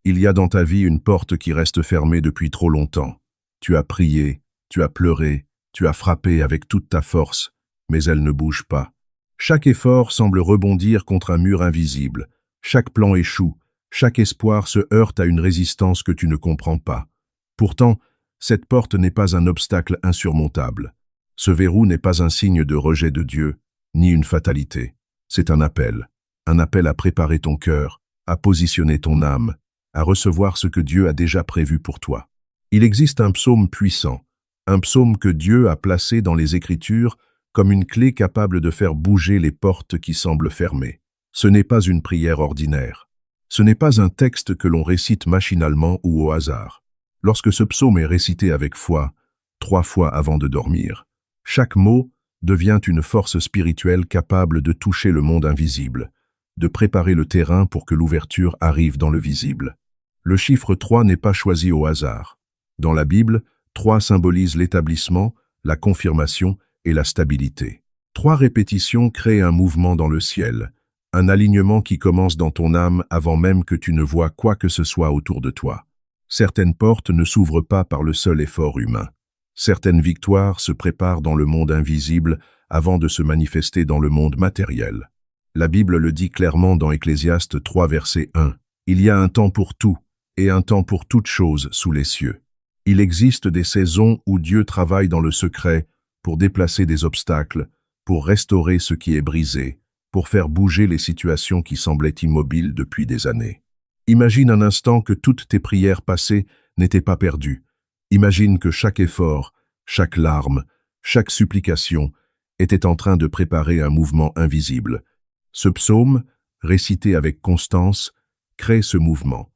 Il y a dans ta vie une porte qui reste fermée depuis trop longtemps. Tu as prié, tu as pleuré, tu as frappé avec toute ta force, mais elle ne bouge pas. Chaque effort semble rebondir contre un mur invisible. Chaque plan échoue, chaque espoir se heurte à une résistance que tu ne comprends pas. Pourtant, cette porte n'est pas un obstacle insurmontable. Ce verrou n'est pas un signe de rejet de Dieu, ni une fatalité. C'est un appel à préparer ton cœur, à positionner ton âme, à recevoir ce que Dieu a déjà prévu pour toi. Il existe un psaume puissant, un psaume que Dieu a placé dans les Écritures comme une clé capable de faire bouger les portes qui semblent fermées. Ce n'est pas une prière ordinaire. Ce n'est pas un texte que l'on récite machinalement ou au hasard. Lorsque ce psaume est récité avec foi, 3 fois avant de dormir, chaque mot devient une force spirituelle capable de toucher le monde invisible, de préparer le terrain pour que l'ouverture arrive dans le visible. Le chiffre 3 n'est pas choisi au hasard. Dans la Bible, 3 symbolise l'établissement, la confirmation et la stabilité. 3 répétitions créent un mouvement dans le ciel, un alignement qui commence dans ton âme avant même que tu ne vois quoi que ce soit autour de toi. Certaines portes ne s'ouvrent pas par le seul effort humain. Certaines victoires se préparent dans le monde invisible avant de se manifester dans le monde matériel. La Bible le dit clairement dans Ecclésiaste 3, verset 1. Il y a un temps pour tout, et un temps pour toute chose sous les cieux. Il existe des saisons où Dieu travaille dans le secret pour déplacer des obstacles, pour restaurer ce qui est brisé, pour faire bouger les situations qui semblaient immobiles depuis des années. Imagine un instant que toutes tes prières passées n'étaient pas perdues. Imagine que chaque effort, chaque larme, chaque supplication était en train de préparer un mouvement invisible. Ce psaume, récité avec constance, crée ce mouvement.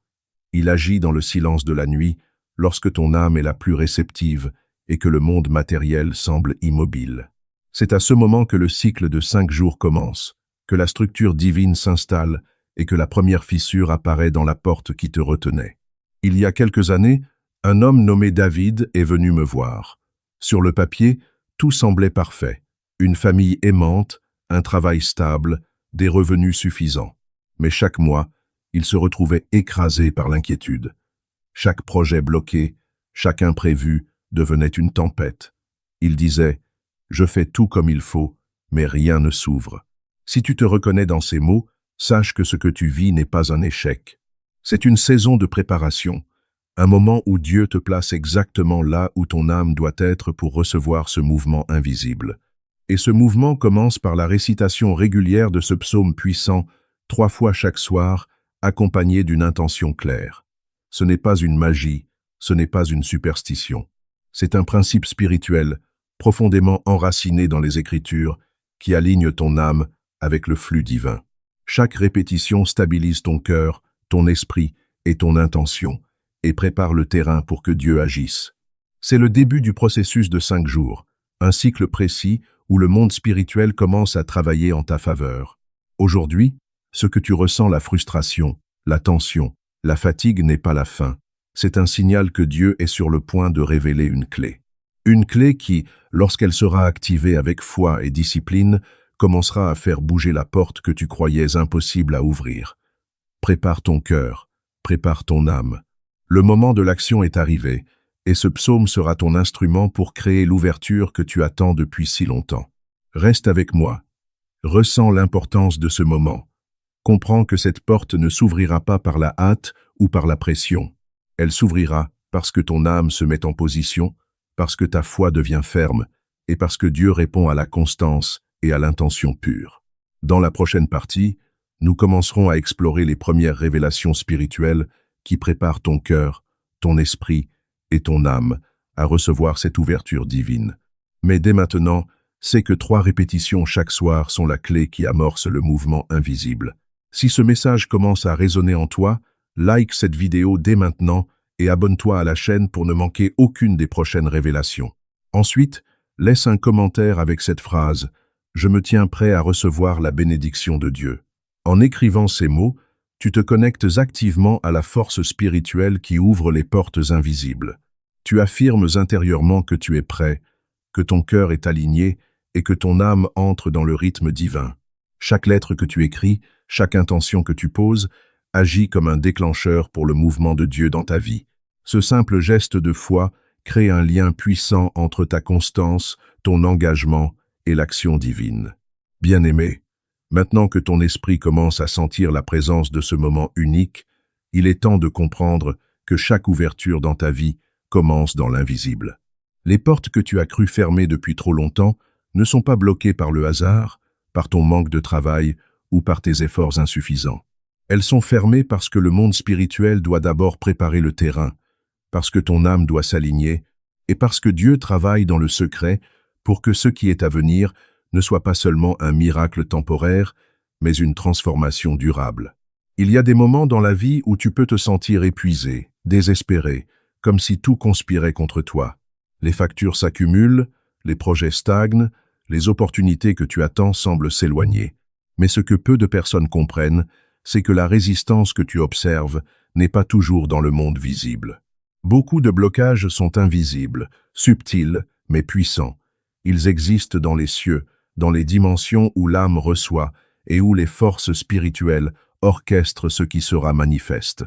Il agit dans le silence de la nuit, lorsque ton âme est la plus réceptive et que le monde matériel semble immobile. C'est à ce moment que le cycle de 5 jours commence, que la structure divine s'installe et que la première fissure apparaît dans la porte qui te retenait. Il y a quelques années, un homme nommé David est venu me voir. Sur le papier, tout semblait parfait. Une famille aimante, un travail stable, des revenus suffisants. Mais chaque mois, il se retrouvait écrasé par l'inquiétude. Chaque projet bloqué, chaque imprévu devenait une tempête. Il disait « Je fais tout comme il faut, mais rien ne s'ouvre ». Si tu te reconnais dans ces mots, sache que ce que tu vis n'est pas un échec. C'est une saison de préparation, un moment où Dieu te place exactement là où ton âme doit être pour recevoir ce mouvement invisible. Et ce mouvement commence par la récitation régulière de ce psaume puissant, 3 fois chaque soir, accompagné d'une intention claire. Ce n'est pas une magie, ce n'est pas une superstition. C'est un principe spirituel, profondément enraciné dans les Écritures, qui aligne ton âme avec le flux divin. Chaque répétition stabilise ton cœur, ton esprit et ton intention, et prépare le terrain pour que Dieu agisse. C'est le début du processus de 5 jours, un cycle précis où le monde spirituel commence à travailler en ta faveur. Aujourd'hui, ce que tu ressens, la frustration, la tension, la fatigue n'est pas la fin. C'est un signal que Dieu est sur le point de révéler une clé. Une clé qui, lorsqu'elle sera activée avec foi et discipline, commencera à faire bouger la porte que tu croyais impossible à ouvrir. Prépare ton cœur, prépare ton âme. Le moment de l'action est arrivé, et ce psaume sera ton instrument pour créer l'ouverture que tu attends depuis si longtemps. Reste avec moi. Ressens l'importance de ce moment. Comprends que cette porte ne s'ouvrira pas par la hâte ou par la pression. Elle s'ouvrira parce que ton âme se met en position, parce que ta foi devient ferme, et parce que Dieu répond à la constance et à l'intention pure. Dans la prochaine partie, nous commencerons à explorer les premières révélations spirituelles qui préparent ton cœur, ton esprit et ton âme à recevoir cette ouverture divine. Mais dès maintenant, sais que 3 répétitions chaque soir sont la clé qui amorce le mouvement invisible. Si ce message commence à résonner en toi, like cette vidéo dès maintenant et abonne-toi à la chaîne pour ne manquer aucune des prochaines révélations. Ensuite, laisse un commentaire avec cette phrase « Je me tiens prêt à recevoir la bénédiction de Dieu ». En écrivant ces mots, tu te connectes activement à la force spirituelle qui ouvre les portes invisibles. Tu affirmes intérieurement que tu es prêt, que ton cœur est aligné et que ton âme entre dans le rythme divin. Chaque lettre que tu écris, chaque intention que tu poses, agit comme un déclencheur pour le mouvement de Dieu dans ta vie. Ce simple geste de foi crée un lien puissant entre ta constance, ton engagement et l'action divine. Bien-aimé, maintenant que ton esprit commence à sentir la présence de ce moment unique, il est temps de comprendre que chaque ouverture dans ta vie commence dans l'invisible. Les portes que tu as cru fermées depuis trop longtemps ne sont pas bloquées par le hasard, par ton manque de travail ou par tes efforts insuffisants. Elles sont fermées parce que le monde spirituel doit d'abord préparer le terrain, parce que ton âme doit s'aligner, et parce que Dieu travaille dans le secret pour que ce qui est à venir ne soit pas seulement un miracle temporaire, mais une transformation durable. Il y a des moments dans la vie où tu peux te sentir épuisé, désespéré, comme si tout conspirait contre toi. Les factures s'accumulent, les projets stagnent, les opportunités que tu attends semblent s'éloigner. Mais ce que peu de personnes comprennent, c'est que la résistance que tu observes n'est pas toujours dans le monde visible. Beaucoup de blocages sont invisibles, subtils, mais puissants. Ils existent dans les cieux, dans les dimensions où l'âme reçoit et où les forces spirituelles orchestrent ce qui sera manifeste.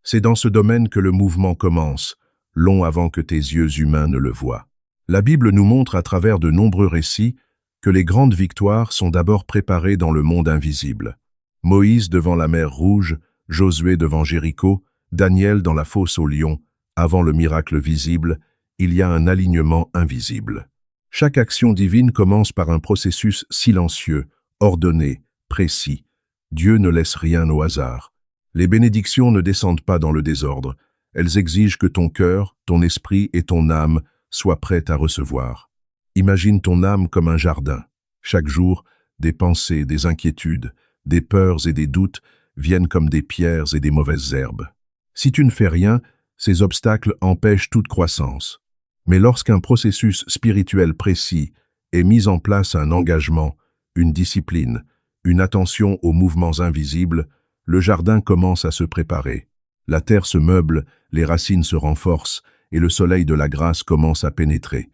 C'est dans ce domaine que le mouvement commence, long avant que tes yeux humains ne le voient. La Bible nous montre à travers de nombreux récits que les grandes victoires sont d'abord préparées dans le monde invisible. Moïse devant la mer Rouge, Josué devant Jéricho, Daniel dans la fosse aux lions. Avant le miracle visible, il y a un alignement invisible. Chaque action divine commence par un processus silencieux, ordonné, précis. Dieu ne laisse rien au hasard. Les bénédictions ne descendent pas dans le désordre. Elles exigent que ton cœur, ton esprit et ton âme soient prêts à recevoir. Imagine ton âme comme un jardin. Chaque jour, des pensées, des inquiétudes, des peurs et des doutes viennent comme des pierres et des mauvaises herbes. Si tu ne fais rien, ces obstacles empêchent toute croissance. Mais lorsqu'un processus spirituel précis est mis en place, un engagement, une discipline, une attention aux mouvements invisibles, le jardin commence à se préparer. La terre se meuble, les racines se renforcent et le soleil de la grâce commence à pénétrer.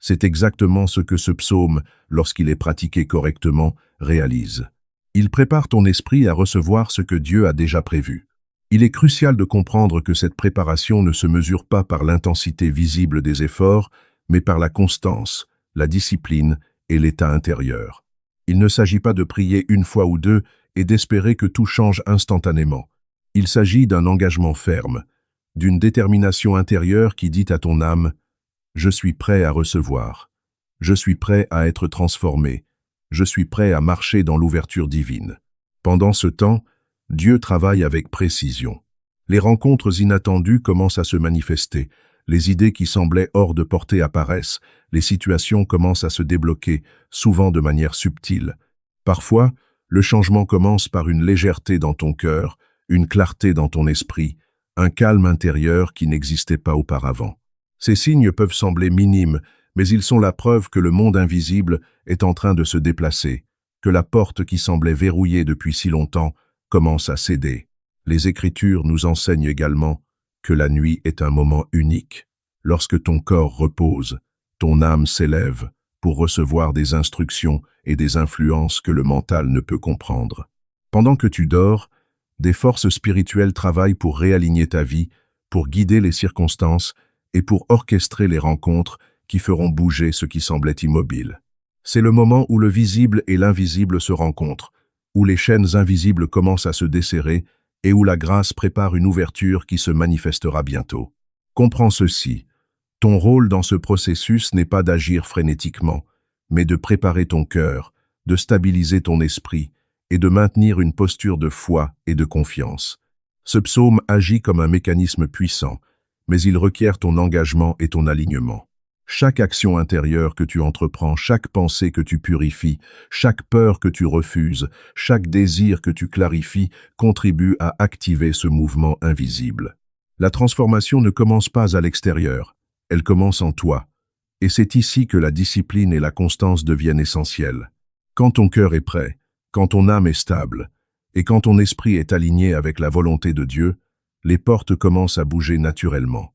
C'est exactement ce que ce psaume, lorsqu'il est pratiqué correctement, réalise. Il prépare ton esprit à recevoir ce que Dieu a déjà prévu. Il est crucial de comprendre que cette préparation ne se mesure pas par l'intensité visible des efforts, mais par la constance, la discipline et l'état intérieur. Il ne s'agit pas de prier une fois ou deux et d'espérer que tout change instantanément. Il s'agit d'un engagement ferme, d'une détermination intérieure qui dit à ton âme « Je suis prêt à recevoir, je suis prêt à être transformé, je suis prêt à marcher dans l'ouverture divine. » Pendant ce temps, Dieu travaille avec précision. Les rencontres inattendues commencent à se manifester, les idées qui semblaient hors de portée apparaissent, les situations commencent à se débloquer, souvent de manière subtile. Parfois, le changement commence par une légèreté dans ton cœur, une clarté dans ton esprit, un calme intérieur qui n'existait pas auparavant. Ces signes peuvent sembler minimes, mais ils sont la preuve que le monde invisible est en train de se déplacer, que la porte qui semblait verrouillée depuis si longtemps commence à céder. Les Écritures nous enseignent également que la nuit est un moment unique. Lorsque ton corps repose, ton âme s'élève pour recevoir des instructions et des influences que le mental ne peut comprendre. Pendant que tu dors, des forces spirituelles travaillent pour réaligner ta vie, pour guider les circonstances et pour orchestrer les rencontres qui feront bouger ce qui semblait immobile. C'est le moment où le visible et l'invisible se rencontrent, où les chaînes invisibles commencent à se desserrer et où la grâce prépare une ouverture qui se manifestera bientôt. Comprends ceci, ton rôle dans ce processus n'est pas d'agir frénétiquement, mais de préparer ton cœur, de stabiliser ton esprit et de maintenir une posture de foi et de confiance. Ce psaume agit comme un mécanisme puissant, mais il requiert ton engagement et ton alignement. Chaque action intérieure que tu entreprends, chaque pensée que tu purifies, chaque peur que tu refuses, chaque désir que tu clarifies contribue à activer ce mouvement invisible. La transformation ne commence pas à l'extérieur, elle commence en toi. Et c'est ici que la discipline et la constance deviennent essentielles. Quand ton cœur est prêt, quand ton âme est stable, et quand ton esprit est aligné avec la volonté de Dieu, les portes commencent à bouger naturellement.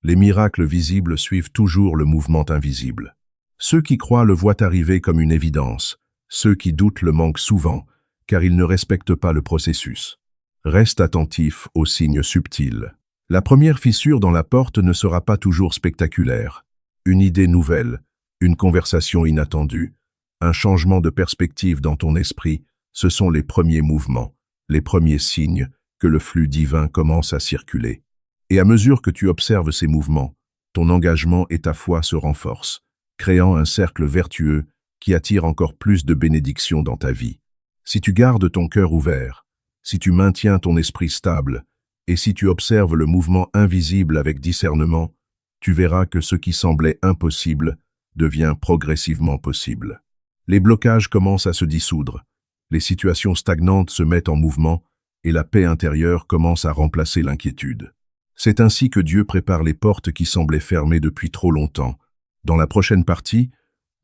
Les miracles visibles suivent toujours le mouvement invisible. Ceux qui croient le voient arriver comme une évidence. Ceux qui doutent le manquent souvent, car ils ne respectent pas le processus. Reste attentif aux signes subtils. La première fissure dans la porte ne sera pas toujours spectaculaire. Une idée nouvelle, une conversation inattendue, un changement de perspective dans ton esprit, ce sont les premiers mouvements, les premiers signes que le flux divin commence à circuler. Et à mesure que tu observes ces mouvements, ton engagement et ta foi se renforcent, créant un cercle vertueux qui attire encore plus de bénédictions dans ta vie. Si tu gardes ton cœur ouvert, si tu maintiens ton esprit stable, et si tu observes le mouvement invisible avec discernement, tu verras que ce qui semblait impossible devient progressivement possible. Les blocages commencent à se dissoudre, les situations stagnantes se mettent en mouvement et la paix intérieure commence à remplacer l'inquiétude. C'est ainsi que Dieu prépare les portes qui semblaient fermées depuis trop longtemps. Dans la prochaine partie,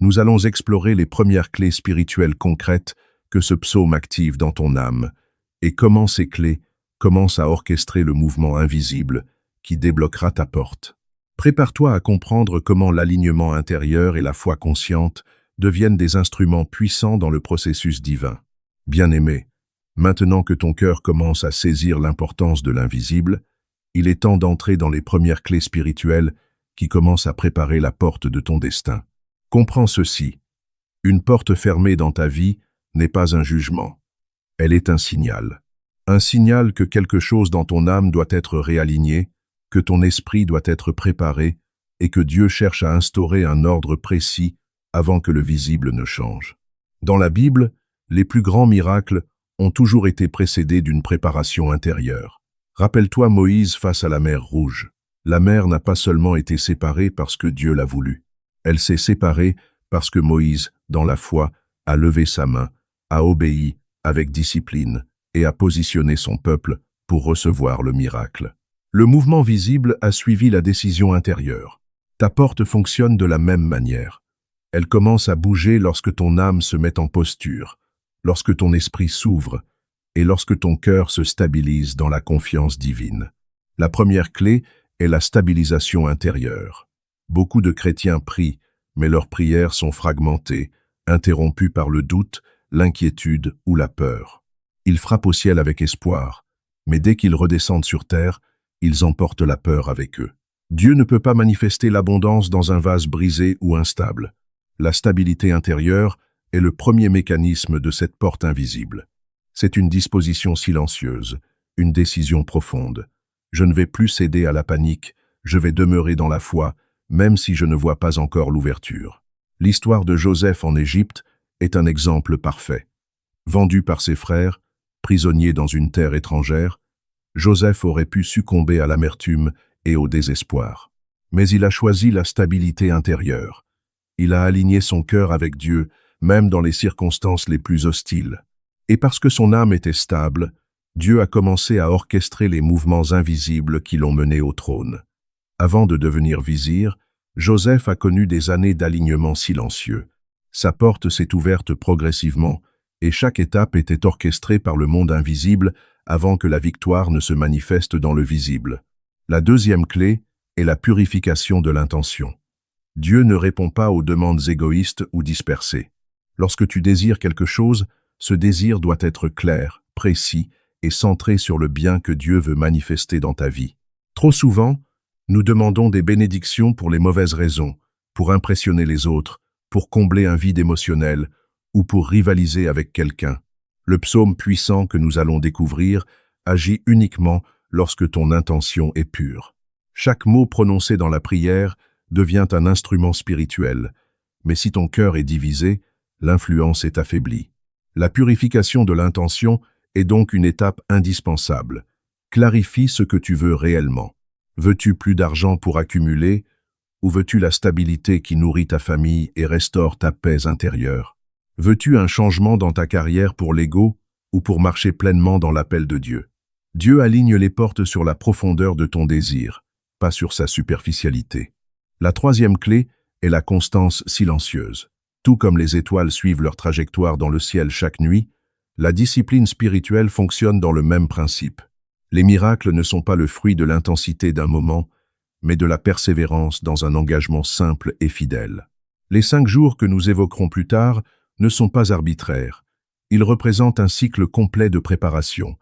nous allons explorer les premières clés spirituelles concrètes que ce psaume active dans ton âme, et comment ces clés commencent à orchestrer le mouvement invisible qui débloquera ta porte. Prépare-toi à comprendre comment l'alignement intérieur et la foi consciente deviennent des instruments puissants dans le processus divin. Bien-aimé, maintenant que ton cœur commence à saisir l'importance de l'invisible, il est temps d'entrer dans les premières clés spirituelles qui commencent à préparer la porte de ton destin. Comprends ceci. Une porte fermée dans ta vie n'est pas un jugement. Elle est un signal. Un signal que quelque chose dans ton âme doit être réaligné, que ton esprit doit être préparé et que Dieu cherche à instaurer un ordre précis avant que le visible ne change. Dans la Bible, les plus grands miracles ont toujours été précédés d'une préparation intérieure. Rappelle-toi Moïse face à la mer Rouge. La mer n'a pas seulement été séparée parce que Dieu l'a voulu. Elle s'est séparée parce que Moïse, dans la foi, a levé sa main, a obéi avec discipline et a positionné son peuple pour recevoir le miracle. Le mouvement visible a suivi la décision intérieure. Ta porte fonctionne de la même manière. Elle commence à bouger lorsque ton âme se met en posture, lorsque ton esprit s'ouvre et lorsque ton cœur se stabilise dans la confiance divine. La première clé est la stabilisation intérieure. Beaucoup de chrétiens prient, mais leurs prières sont fragmentées, interrompues par le doute, l'inquiétude ou la peur. Ils frappent au ciel avec espoir, mais dès qu'ils redescendent sur terre, ils emportent la peur avec eux. Dieu ne peut pas manifester l'abondance dans un vase brisé ou instable. La stabilité intérieure est le premier mécanisme de cette porte invisible. C'est une disposition silencieuse, une décision profonde. Je ne vais plus céder à la panique, je vais demeurer dans la foi, même si je ne vois pas encore l'ouverture. L'histoire de Joseph en Égypte est un exemple parfait. Vendu par ses frères, prisonnier dans une terre étrangère, Joseph aurait pu succomber à l'amertume et au désespoir. Mais il a choisi la stabilité intérieure. Il a aligné son cœur avec Dieu, même dans les circonstances les plus hostiles. Et parce que son âme était stable, Dieu a commencé à orchestrer les mouvements invisibles qui l'ont mené au trône. Avant de devenir vizir, Joseph a connu des années d'alignement silencieux. Sa porte s'est ouverte progressivement, et chaque étape était orchestrée par le monde invisible avant que la victoire ne se manifeste dans le visible. La deuxième clé est la purification de l'intention. Dieu ne répond pas aux demandes égoïstes ou dispersées. Lorsque tu désires quelque chose, ce désir doit être clair, précis et centré sur le bien que Dieu veut manifester dans ta vie. Trop souvent, nous demandons des bénédictions pour les mauvaises raisons, pour impressionner les autres, pour combler un vide émotionnel ou pour rivaliser avec quelqu'un. Le psaume puissant que nous allons découvrir agit uniquement lorsque ton intention est pure. Chaque mot prononcé dans la prière devient un instrument spirituel, mais si ton cœur est divisé, l'influence est affaiblie. La purification de l'intention est donc une étape indispensable. Clarifie ce que tu veux réellement. Veux-tu plus d'argent pour accumuler, ou veux-tu la stabilité qui nourrit ta famille et restaure ta paix intérieure? Veux-tu un changement dans ta carrière pour l'ego, ou pour marcher pleinement dans l'appel de Dieu? Dieu aligne les portes sur la profondeur de ton désir, pas sur sa superficialité. La troisième clé est la constance silencieuse. Tout comme les étoiles suivent leur trajectoire dans le ciel chaque nuit, la discipline spirituelle fonctionne dans le même principe. Les miracles ne sont pas le fruit de l'intensité d'un moment, mais de la persévérance dans un engagement simple et fidèle. Les 5 jours que nous évoquerons plus tard ne sont pas arbitraires. Ils représentent un cycle complet de préparation,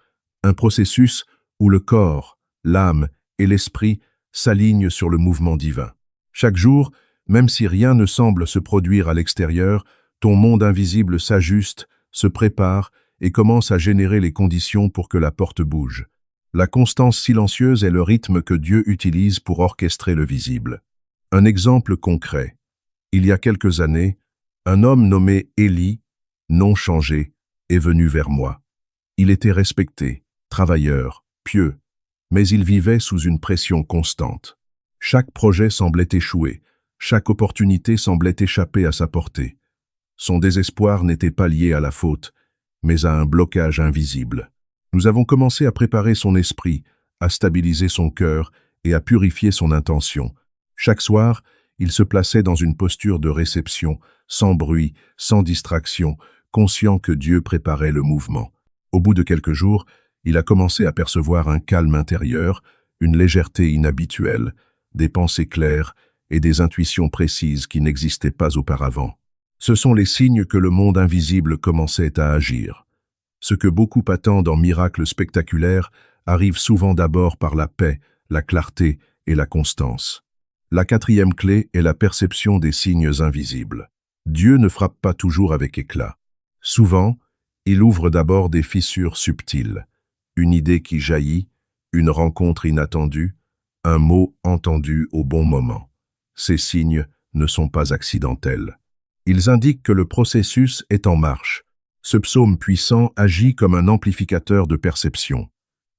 un processus où le corps, l'âme et l'esprit s'alignent sur le mouvement divin. Chaque jour, même si rien ne semble se produire à l'extérieur, ton monde invisible s'ajuste, se prépare et commence à générer les conditions pour que la porte bouge. La constance silencieuse est le rythme que Dieu utilise pour orchestrer le visible. Un exemple concret. Il y a quelques années, un homme nommé Élie, nom changé, est venu vers moi. Il était respecté, travailleur, pieux, mais il vivait sous une pression constante. Chaque projet semblait échouer, chaque opportunité semblait échapper à sa portée. Son désespoir n'était pas lié à la faute, mais à un blocage invisible. Nous avons commencé à préparer son esprit, à stabiliser son cœur et à purifier son intention. Chaque soir, il se plaçait dans une posture de réception, sans bruit, sans distraction, conscient que Dieu préparait le mouvement. Au bout de quelques jours, il a commencé à percevoir un calme intérieur, une légèreté inhabituelle, des pensées claires et des intuitions précises qui n'existaient pas auparavant. Ce sont les signes que le monde invisible commençait à agir. Ce que beaucoup attendent en miracles spectaculaires arrive souvent d'abord par la paix, la clarté et la constance. La quatrième clé est la perception des signes invisibles. Dieu ne frappe pas toujours avec éclat. Souvent, il ouvre d'abord des fissures subtiles. Une idée qui jaillit, une rencontre inattendue, un mot entendu au bon moment. Ces signes ne sont pas accidentels. Ils indiquent que le processus est en marche. Ce psaume puissant agit comme un amplificateur de perception.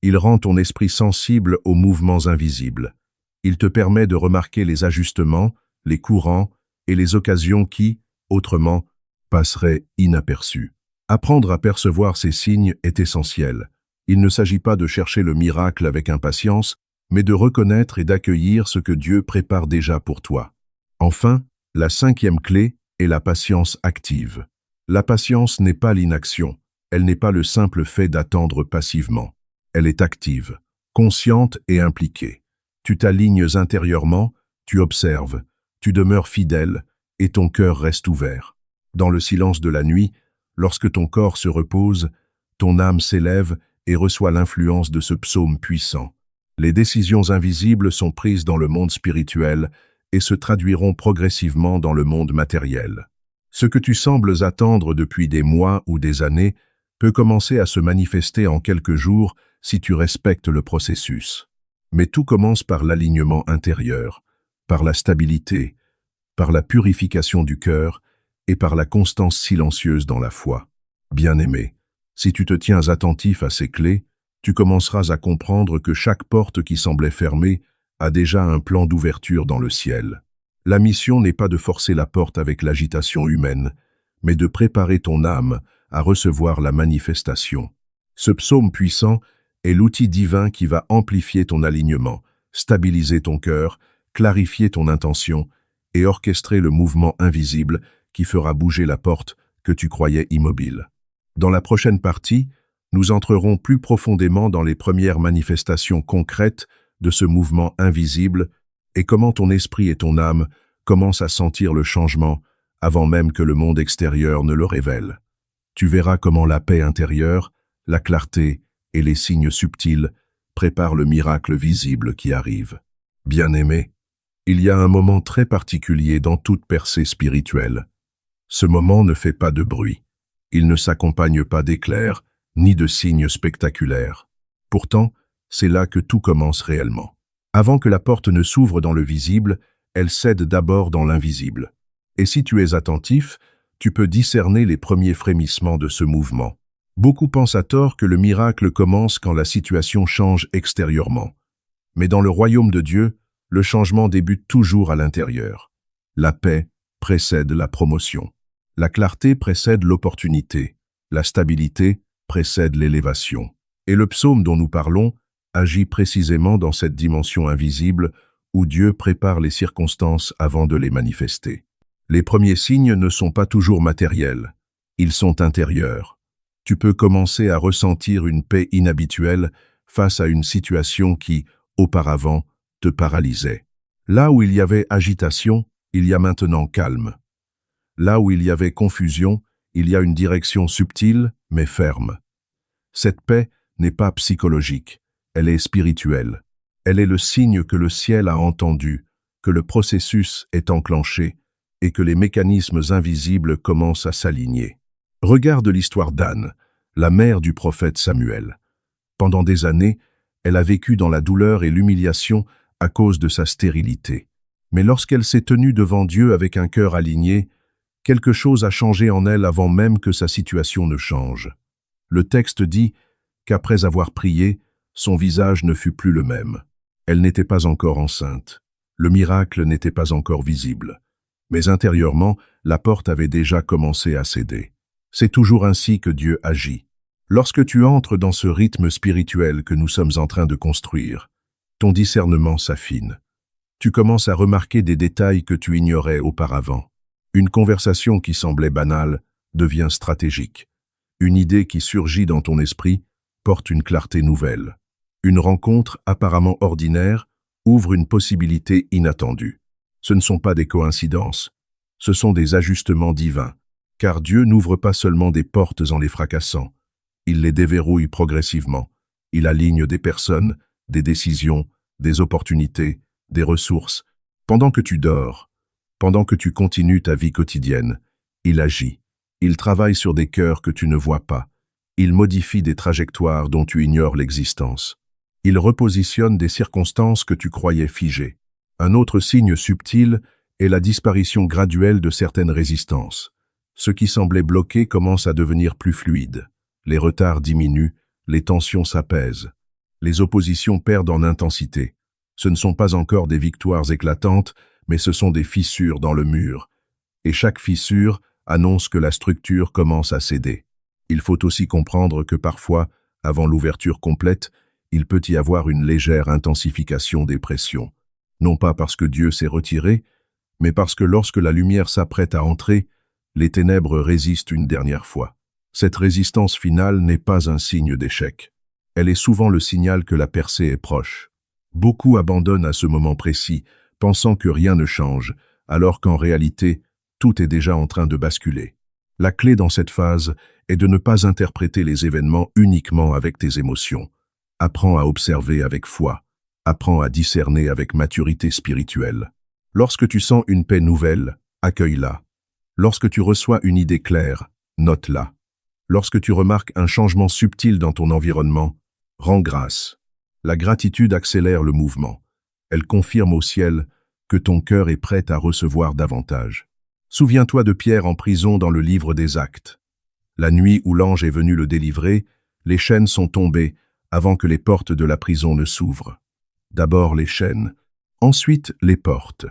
Il rend ton esprit sensible aux mouvements invisibles. Il te permet de remarquer les ajustements, les courants et les occasions qui, autrement, passeraient inaperçus. Apprendre à percevoir ces signes est essentiel. Il ne s'agit pas de chercher le miracle avec impatience, mais de reconnaître et d'accueillir ce que Dieu prépare déjà pour toi. Enfin, la cinquième clé est la patience active. La patience n'est pas l'inaction, elle n'est pas le simple fait d'attendre passivement. Elle est active, consciente et impliquée. Tu t'alignes intérieurement, tu observes, tu demeures fidèle et ton cœur reste ouvert. Dans le silence de la nuit, lorsque ton corps se repose, ton âme s'élève et reçoit l'influence de ce psaume puissant. Les décisions invisibles sont prises dans le monde spirituel et se traduiront progressivement dans le monde matériel. Ce que tu sembles attendre depuis des mois ou des années peut commencer à se manifester en quelques jours si tu respectes le processus. Mais tout commence par l'alignement intérieur, par la stabilité, par la purification du cœur et par la constance silencieuse dans la foi. Bien-aimé, si tu te tiens attentif à ces clés, tu commenceras à comprendre que chaque porte qui semblait fermée a déjà un plan d'ouverture dans le ciel. La mission n'est pas de forcer la porte avec l'agitation humaine, mais de préparer ton âme à recevoir la manifestation. Ce psaume puissant est l'outil divin qui va amplifier ton alignement, stabiliser ton cœur, clarifier ton intention et orchestrer le mouvement invisible qui fera bouger la porte que tu croyais immobile. Dans la prochaine partie, nous entrerons plus profondément dans les premières manifestations concrètes de ce mouvement invisible et comment ton esprit et ton âme commencent à sentir le changement avant même que le monde extérieur ne le révèle. Tu verras comment la paix intérieure, la clarté et les signes subtils préparent le miracle visible qui arrive. Bien-aimé, il y a un moment très particulier dans toute percée spirituelle. Ce moment ne fait pas de bruit. Il ne s'accompagne pas d'éclairs, ni de signes spectaculaires. Pourtant, c'est là que tout commence réellement. Avant que la porte ne s'ouvre dans le visible, elle cède d'abord dans l'invisible. Et si tu es attentif, tu peux discerner les premiers frémissements de ce mouvement. Beaucoup pensent à tort que le miracle commence quand la situation change extérieurement. Mais dans le royaume de Dieu, le changement débute toujours à l'intérieur. La paix précède la promotion. La clarté précède l'opportunité. La stabilité précède l'élévation. Et le psaume dont nous parlons agit précisément dans cette dimension invisible où Dieu prépare les circonstances avant de les manifester. Les premiers signes ne sont pas toujours matériels, ils sont intérieurs. Tu peux commencer à ressentir une paix inhabituelle face à une situation qui, auparavant, te paralysait. Là où il y avait agitation, il y a maintenant calme. Là où il y avait confusion, il y a une direction subtile mais ferme. Cette paix n'est pas psychologique, elle est spirituelle. Elle est le signe que le ciel a entendu, que le processus est enclenché et que les mécanismes invisibles commencent à s'aligner. Regarde l'histoire d'Anne, la mère du prophète Samuel. Pendant des années, elle a vécu dans la douleur et l'humiliation à cause de sa stérilité. Mais lorsqu'elle s'est tenue devant Dieu avec un cœur aligné, quelque chose a changé en elle avant même que sa situation ne change. Le texte dit qu'après avoir prié, son visage ne fut plus le même. Elle n'était pas encore enceinte. Le miracle n'était pas encore visible. Mais intérieurement, la porte avait déjà commencé à céder. C'est toujours ainsi que Dieu agit. Lorsque tu entres dans ce rythme spirituel que nous sommes en train de construire, ton discernement s'affine. Tu commences à remarquer des détails que tu ignorais auparavant. Une conversation qui semblait banale devient stratégique. Une idée qui surgit dans ton esprit porte une clarté nouvelle. Une rencontre apparemment ordinaire ouvre une possibilité inattendue. Ce ne sont pas des coïncidences, ce sont des ajustements divins, car Dieu n'ouvre pas seulement des portes en les fracassant, il les déverrouille progressivement. Il aligne des personnes, des décisions, des opportunités, des ressources. Pendant que tu dors, pendant que tu continues ta vie quotidienne, il agit. Il travaille sur des cœurs que tu ne vois pas. Il modifie des trajectoires dont tu ignores l'existence. Il repositionne des circonstances que tu croyais figées. Un autre signe subtil est la disparition graduelle de certaines résistances. Ce qui semblait bloqué commence à devenir plus fluide. Les retards diminuent, les tensions s'apaisent. Les oppositions perdent en intensité. Ce ne sont pas encore des victoires éclatantes, mais ce sont des fissures dans le mur. Et chaque fissure annonce que la structure commence à céder. Il faut aussi comprendre que parfois, avant l'ouverture complète, il peut y avoir une légère intensification des pressions. Non pas parce que Dieu s'est retiré, mais parce que lorsque la lumière s'apprête à entrer, les ténèbres résistent une dernière fois. Cette résistance finale n'est pas un signe d'échec. Elle est souvent le signal que la percée est proche. Beaucoup abandonnent à ce moment précis, pensant que rien ne change, alors qu'en réalité, tout est déjà en train de basculer. La clé dans cette phase est de ne pas interpréter les événements uniquement avec tes émotions. Apprends à observer avec foi. Apprends à discerner avec maturité spirituelle. Lorsque tu sens une paix nouvelle, accueille-la. Lorsque tu reçois une idée claire, note-la. Lorsque tu remarques un changement subtil dans ton environnement, rends grâce. La gratitude accélère le mouvement. Elle confirme au ciel que ton cœur est prêt à recevoir davantage. Souviens-toi de Pierre en prison dans le livre des Actes. La nuit où l'ange est venu le délivrer, les chaînes sont tombées avant que les portes de la prison ne s'ouvrent. D'abord les chaînes, ensuite les portes.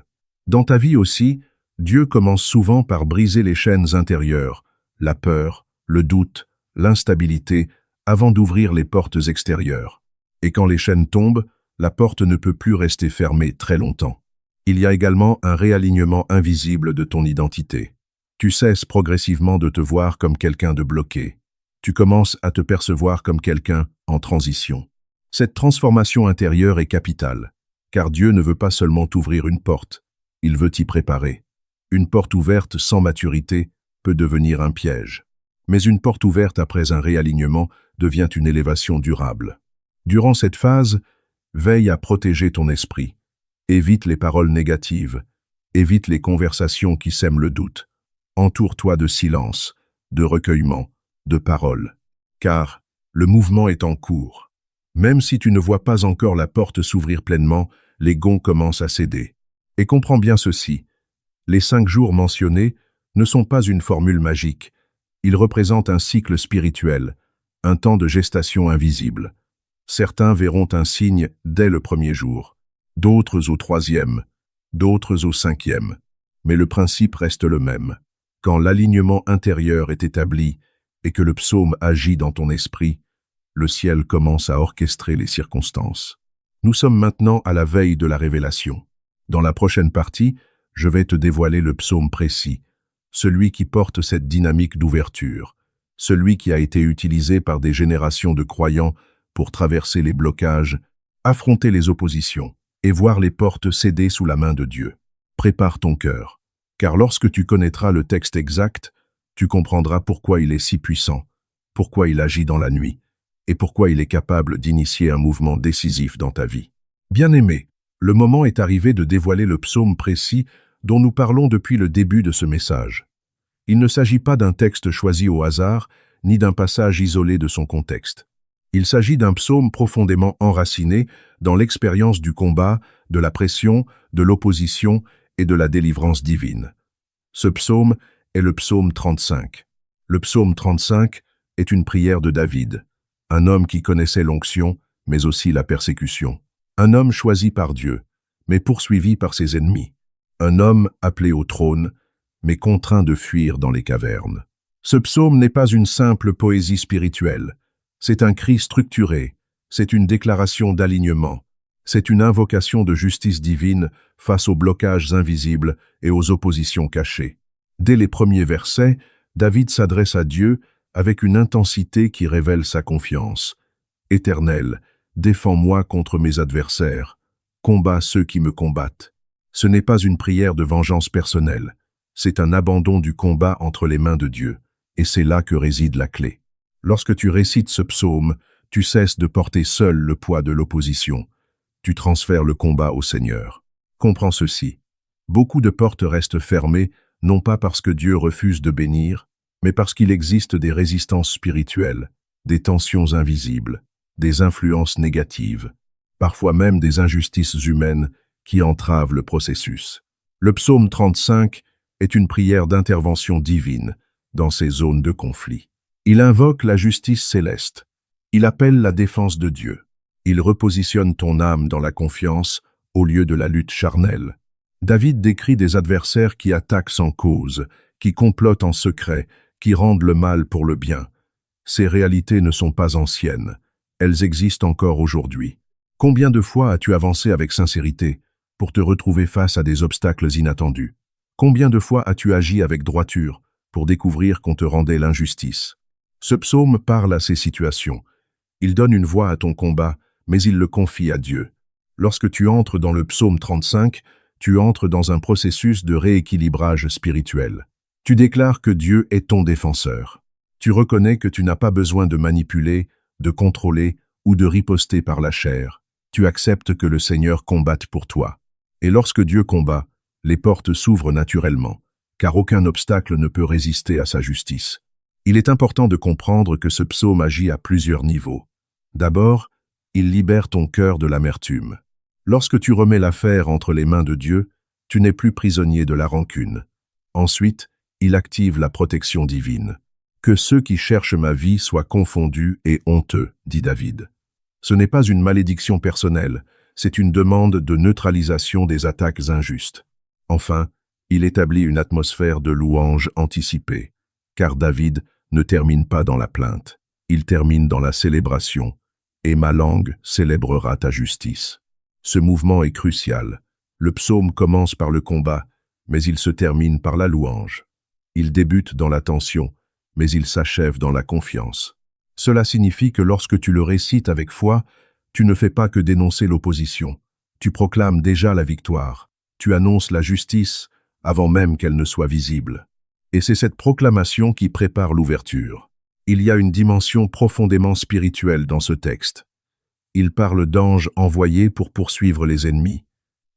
Dans ta vie aussi, Dieu commence souvent par briser les chaînes intérieures, la peur, le doute, l'instabilité, avant d'ouvrir les portes extérieures. Et quand les chaînes tombent, la porte ne peut plus rester fermée très longtemps. Il y a également un réalignement invisible de ton identité. Tu cesses progressivement de te voir comme quelqu'un de bloqué. Tu commences à te percevoir comme quelqu'un en transition. Cette transformation intérieure est capitale, car Dieu ne veut pas seulement t'ouvrir une porte, il veut t'y préparer. Une porte ouverte sans maturité peut devenir un piège. Mais une porte ouverte après un réalignement devient une élévation durable. Durant cette phase, veille à protéger ton esprit. Évite les paroles négatives. Évite les conversations qui sèment le doute. Entoure-toi de silence, de recueillement, de paroles. Car le mouvement est en cours. Même si tu ne vois pas encore la porte s'ouvrir pleinement, les gonds commencent à céder. Et comprends bien ceci. Les 5 jours mentionnés ne sont pas une formule magique. Ils représentent un cycle spirituel, un temps de gestation invisible. Certains verront un signe dès le 1er jour, d'autres au 3e, d'autres au 5e. Mais le principe reste le même. Quand l'alignement intérieur est établi et que le psaume agit dans ton esprit, le ciel commence à orchestrer les circonstances. Nous sommes maintenant à la veille de la révélation. Dans la prochaine partie, je vais te dévoiler le psaume précis, celui qui porte cette dynamique d'ouverture, celui qui a été utilisé par des générations de croyants pour traverser les blocages, affronter les oppositions et voir les portes céder sous la main de Dieu. Prépare ton cœur, car lorsque tu connaîtras le texte exact, tu comprendras pourquoi il est si puissant, pourquoi il agit dans la nuit, et pourquoi il est capable d'initier un mouvement décisif dans ta vie. Bien-aimé, le moment est arrivé de dévoiler le psaume précis dont nous parlons depuis le début de ce message. Il ne s'agit pas d'un texte choisi au hasard, ni d'un passage isolé de son contexte. Il s'agit d'un psaume profondément enraciné dans l'expérience du combat, de la pression, de l'opposition et de la délivrance divine. Ce psaume est le psaume 35. Le psaume 35 est une prière de David, un homme qui connaissait l'onction, mais aussi la persécution. Un homme choisi par Dieu, mais poursuivi par ses ennemis. Un homme appelé au trône, mais contraint de fuir dans les cavernes. Ce psaume n'est pas une simple poésie spirituelle. C'est un cri structuré, c'est une déclaration d'alignement, c'est une invocation de justice divine face aux blocages invisibles et aux oppositions cachées. Dès les premiers versets, David s'adresse à Dieu avec une intensité qui révèle sa confiance. « Éternel, défends-moi contre mes adversaires, combats ceux qui me combattent. » Ce n'est pas une prière de vengeance personnelle, c'est un abandon du combat entre les mains de Dieu, et c'est là que réside la clé. Lorsque tu récites ce psaume, tu cesses de porter seul le poids de l'opposition. Tu transfères le combat au Seigneur. Comprends ceci. Beaucoup de portes restent fermées, non pas parce que Dieu refuse de bénir, mais parce qu'il existe des résistances spirituelles, des tensions invisibles, des influences négatives, parfois même des injustices humaines qui entravent le processus. Le psaume 35 est une prière d'intervention divine dans ces zones de conflit. Il invoque la justice céleste. Il appelle la défense de Dieu. Il repositionne ton âme dans la confiance au lieu de la lutte charnelle. David décrit des adversaires qui attaquent sans cause, qui complotent en secret, qui rendent le mal pour le bien. Ces réalités ne sont pas anciennes. Elles existent encore aujourd'hui. Combien de fois as-tu avancé avec sincérité pour te retrouver face à des obstacles inattendus? Combien de fois as-tu agi avec droiture pour découvrir qu'on te rendait l'injustice? Ce psaume parle à ces situations. Il donne une voix à ton combat, mais il le confie à Dieu. Lorsque tu entres dans le psaume 35, tu entres dans un processus de rééquilibrage spirituel. Tu déclares que Dieu est ton défenseur. Tu reconnais que tu n'as pas besoin de manipuler, de contrôler ou de riposter par la chair. Tu acceptes que le Seigneur combatte pour toi. Et lorsque Dieu combat, les portes s'ouvrent naturellement, car aucun obstacle ne peut résister à sa justice. Il est important de comprendre que ce psaume agit à plusieurs niveaux. D'abord, il libère ton cœur de l'amertume. Lorsque tu remets l'affaire entre les mains de Dieu, tu n'es plus prisonnier de la rancune. Ensuite, il active la protection divine. « Que ceux qui cherchent ma vie soient confondus et honteux », dit David. Ce n'est pas une malédiction personnelle, c'est une demande de neutralisation des attaques injustes. Enfin, il établit une atmosphère de louange anticipée, car David ne termine pas dans la plainte, il termine dans la célébration, et ma langue célébrera ta justice. Ce mouvement est crucial. Le psaume commence par le combat, mais il se termine par la louange. Il débute dans la tension, mais il s'achève dans la confiance. Cela signifie que lorsque tu le récites avec foi, tu ne fais pas que dénoncer l'opposition. Tu proclames déjà la victoire. Tu annonces la justice avant même qu'elle ne soit visible. Et c'est cette proclamation qui prépare l'ouverture. Il y a une dimension profondément spirituelle dans ce texte. Il parle d'anges envoyés pour poursuivre les ennemis.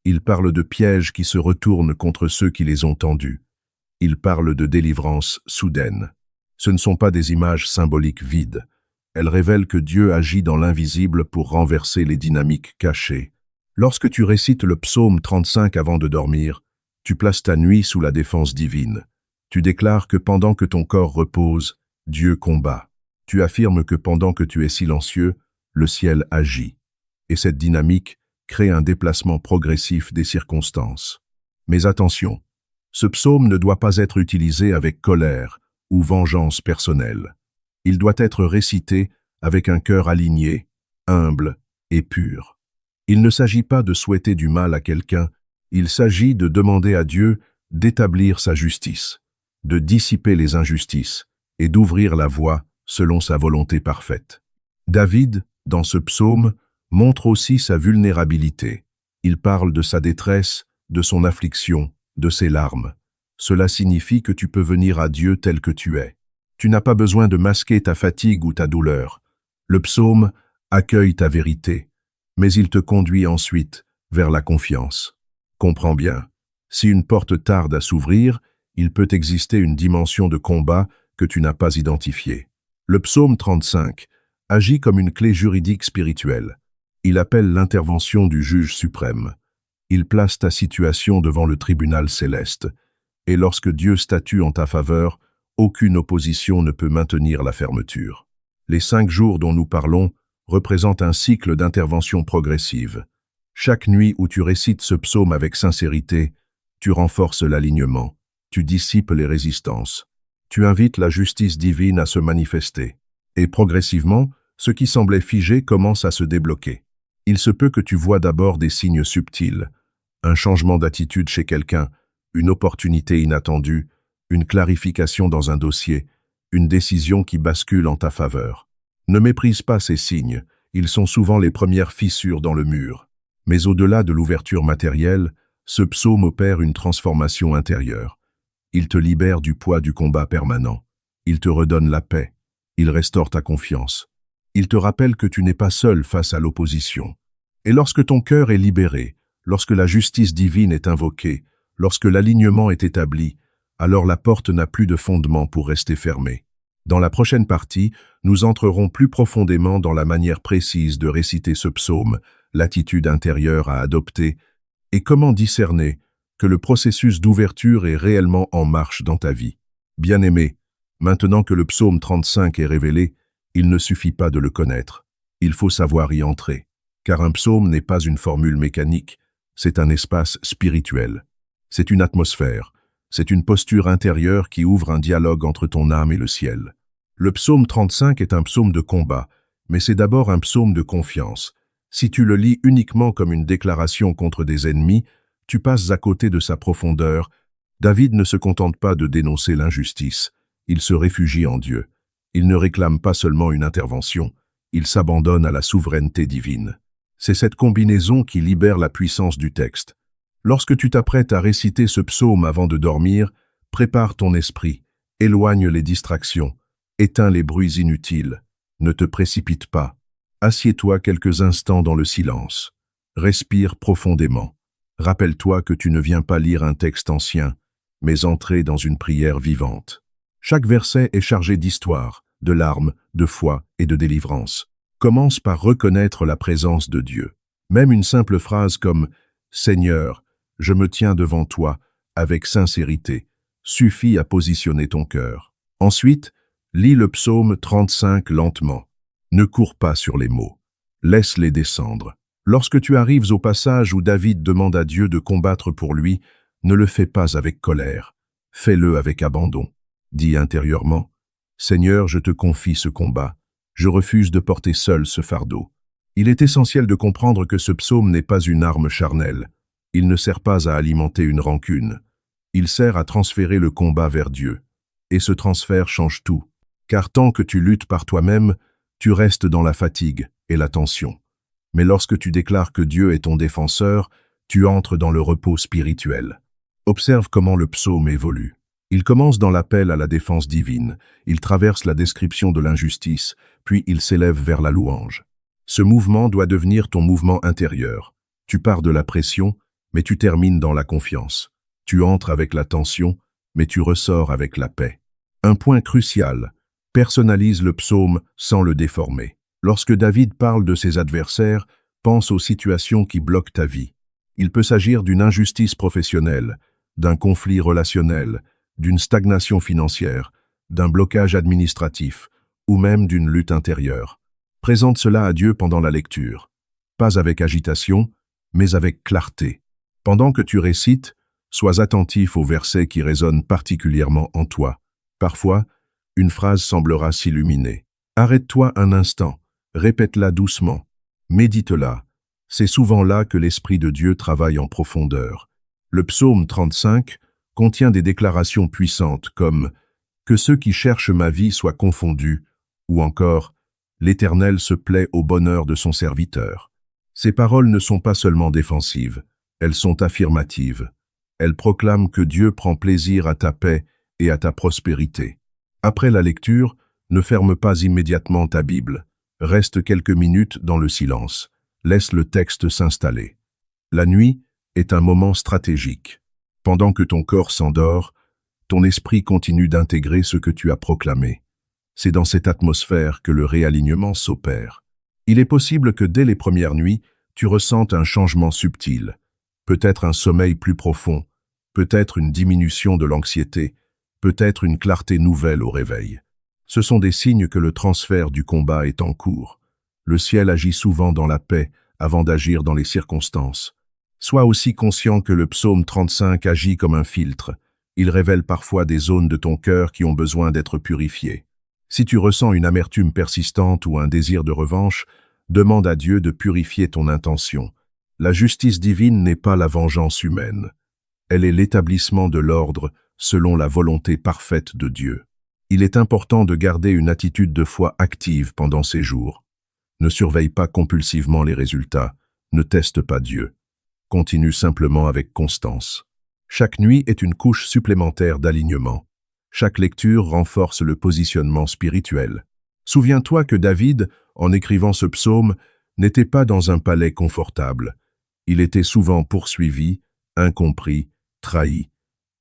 Il parle de pièges qui se retournent contre ceux qui les ont tendus. Il parle de délivrance soudaine. Ce ne sont pas des images symboliques vides. Elles révèlent que Dieu agit dans l'invisible pour renverser les dynamiques cachées. Lorsque tu récites le psaume 35 avant de dormir, tu places ta nuit sous la défense divine. Tu déclares que pendant que ton corps repose, Dieu combat. Tu affirmes que pendant que tu es silencieux, le ciel agit. Et cette dynamique crée un déplacement progressif des circonstances. Mais attention, ce psaume ne doit pas être utilisé avec colère ou vengeance personnelle. Il doit être récité avec un cœur aligné, humble et pur. Il ne s'agit pas de souhaiter du mal à quelqu'un, il s'agit de demander à Dieu d'établir sa justice, de dissiper les injustices et d'ouvrir la voie selon sa volonté parfaite. David, dans ce psaume, montre aussi sa vulnérabilité. Il parle de sa détresse, de son affliction, de ses larmes. Cela signifie que tu peux venir à Dieu tel que tu es. Tu n'as pas besoin de masquer ta fatigue ou ta douleur. Le psaume accueille ta vérité, mais il te conduit ensuite vers la confiance. Comprends bien, si une porte tarde à s'ouvrir, il peut exister une dimension de combat que tu n'as pas identifiée. Le psaume 35 agit comme une clé juridique spirituelle. Il appelle l'intervention du juge suprême. Il place ta situation devant le tribunal céleste. Et lorsque Dieu statue en ta faveur, aucune opposition ne peut maintenir la fermeture. Les 5 jours dont nous parlons représentent un cycle d'intervention progressive. Chaque nuit où tu récites ce psaume avec sincérité, tu renforces l'alignement, tu dissipes les résistances, tu invites la justice divine à se manifester. Et progressivement, ce qui semblait figé commence à se débloquer. Il se peut que tu vois d'abord des signes subtils, un changement d'attitude chez quelqu'un, une opportunité inattendue, une clarification dans un dossier, une décision qui bascule en ta faveur. Ne méprise pas ces signes, ils sont souvent les premières fissures dans le mur. Mais au-delà de l'ouverture matérielle, ce psaume opère une transformation intérieure. Il te libère du poids du combat permanent. Il te redonne la paix. Il restaure ta confiance. Il te rappelle que tu n'es pas seul face à l'opposition. Et lorsque ton cœur est libéré, lorsque la justice divine est invoquée, lorsque l'alignement est établi, alors la porte n'a plus de fondement pour rester fermée. Dans la prochaine partie, nous entrerons plus profondément dans la manière précise de réciter ce psaume, l'attitude intérieure à adopter, et comment discerner que le processus d'ouverture est réellement en marche dans ta vie. Bien-aimé, maintenant que le psaume 35 est révélé, il ne suffit pas de le connaître. Il faut savoir y entrer, car un psaume n'est pas une formule mécanique, c'est un espace spirituel. C'est une atmosphère, c'est une posture intérieure qui ouvre un dialogue entre ton âme et le ciel. Le psaume 35 est un psaume de combat, mais c'est d'abord un psaume de confiance. Si tu le lis uniquement comme une déclaration contre des ennemis, tu passes à côté de sa profondeur. David ne se contente pas de dénoncer l'injustice, il se réfugie en Dieu. Il ne réclame pas seulement une intervention, il s'abandonne à la souveraineté divine. C'est cette combinaison qui libère la puissance du texte. Lorsque tu t'apprêtes à réciter ce psaume avant de dormir, prépare ton esprit, éloigne les distractions, éteins les bruits inutiles, ne te précipite pas. Assieds-toi quelques instants dans le silence. Respire profondément. Rappelle-toi que tu ne viens pas lire un texte ancien, mais entrer dans une prière vivante. Chaque verset est chargé d'histoire, de larmes, de foi et de délivrance. Commence par reconnaître la présence de Dieu. Même une simple phrase comme « Seigneur, je me tiens devant toi » avec sincérité suffit à positionner ton cœur. Ensuite, lis le psaume 35 lentement. Ne cours pas sur les mots. Laisse-les descendre. Lorsque tu arrives au passage où David demande à Dieu de combattre pour lui, ne le fais pas avec colère. Fais-le avec abandon. Dis intérieurement, « Seigneur, je te confie ce combat. Je refuse de porter seul ce fardeau. » Il est essentiel de comprendre que ce psaume n'est pas une arme charnelle. Il ne sert pas à alimenter une rancune. Il sert à transférer le combat vers Dieu. Et ce transfert change tout. Car tant que tu luttes par toi-même, tu restes dans la fatigue et la tension. Mais lorsque tu déclares que Dieu est ton défenseur, tu entres dans le repos spirituel. Observe comment le psaume évolue. Il commence dans l'appel à la défense divine, il traverse la description de l'injustice, puis il s'élève vers la louange. Ce mouvement doit devenir ton mouvement intérieur. Tu pars de la pression, mais tu termines dans la confiance. Tu entres avec la tension, mais tu ressors avec la paix. Un point crucial, personnalise le psaume sans le déformer. Lorsque David parle de ses adversaires, pense aux situations qui bloquent ta vie. Il peut s'agir d'une injustice professionnelle, d'un conflit relationnel, d'une stagnation financière, d'un blocage administratif, ou même d'une lutte intérieure. Présente cela à Dieu pendant la lecture. Pas avec agitation, mais avec clarté. Pendant que tu récites, sois attentif aux versets qui résonnent particulièrement en toi. Parfois, une phrase semblera s'illuminer. Arrête-toi un instant. Répète-la doucement, médite-la. C'est souvent là que l'Esprit de Dieu travaille en profondeur. Le psaume 35 contient des déclarations puissantes comme « Que ceux qui cherchent ma vie soient confondus » ou encore « L'Éternel se plaît au bonheur de son serviteur ». Ces paroles ne sont pas seulement défensives, elles sont affirmatives. Elles proclament que Dieu prend plaisir à ta paix et à ta prospérité. Après la lecture, ne ferme pas immédiatement ta Bible. Reste quelques minutes dans le silence. Laisse le texte s'installer. La nuit est un moment stratégique. Pendant que ton corps s'endort, ton esprit continue d'intégrer ce que tu as proclamé. C'est dans cette atmosphère que le réalignement s'opère. Il est possible que dès les premières nuits, tu ressentes un changement subtil, peut-être un sommeil plus profond, peut-être une diminution de l'anxiété, peut-être une clarté nouvelle au réveil. Ce sont des signes que le transfert du combat est en cours. Le ciel agit souvent dans la paix avant d'agir dans les circonstances. Sois aussi conscient que le psaume 35 agit comme un filtre. Il révèle parfois des zones de ton cœur qui ont besoin d'être purifiées. Si tu ressens une amertume persistante ou un désir de revanche, demande à Dieu de purifier ton intention. La justice divine n'est pas la vengeance humaine. Elle est l'établissement de l'ordre selon la volonté parfaite de Dieu. Il est important de garder une attitude de foi active pendant ces jours. Ne surveille pas compulsivement les résultats, ne teste pas Dieu. Continue simplement avec constance. Chaque nuit est une couche supplémentaire d'alignement. Chaque lecture renforce le positionnement spirituel. Souviens-toi que David, en écrivant ce psaume, n'était pas dans un palais confortable. Il était souvent poursuivi, incompris, trahi.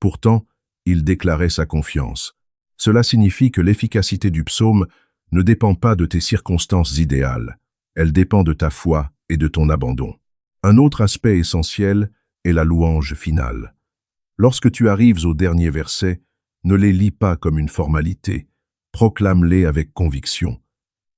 Pourtant, il déclarait sa confiance. Cela signifie que l'efficacité du psaume ne dépend pas de tes circonstances idéales. Elle dépend de ta foi et de ton abandon. Un autre aspect essentiel est la louange finale. Lorsque tu arrives au dernier verset, ne les lis pas comme une formalité, proclame-les avec conviction.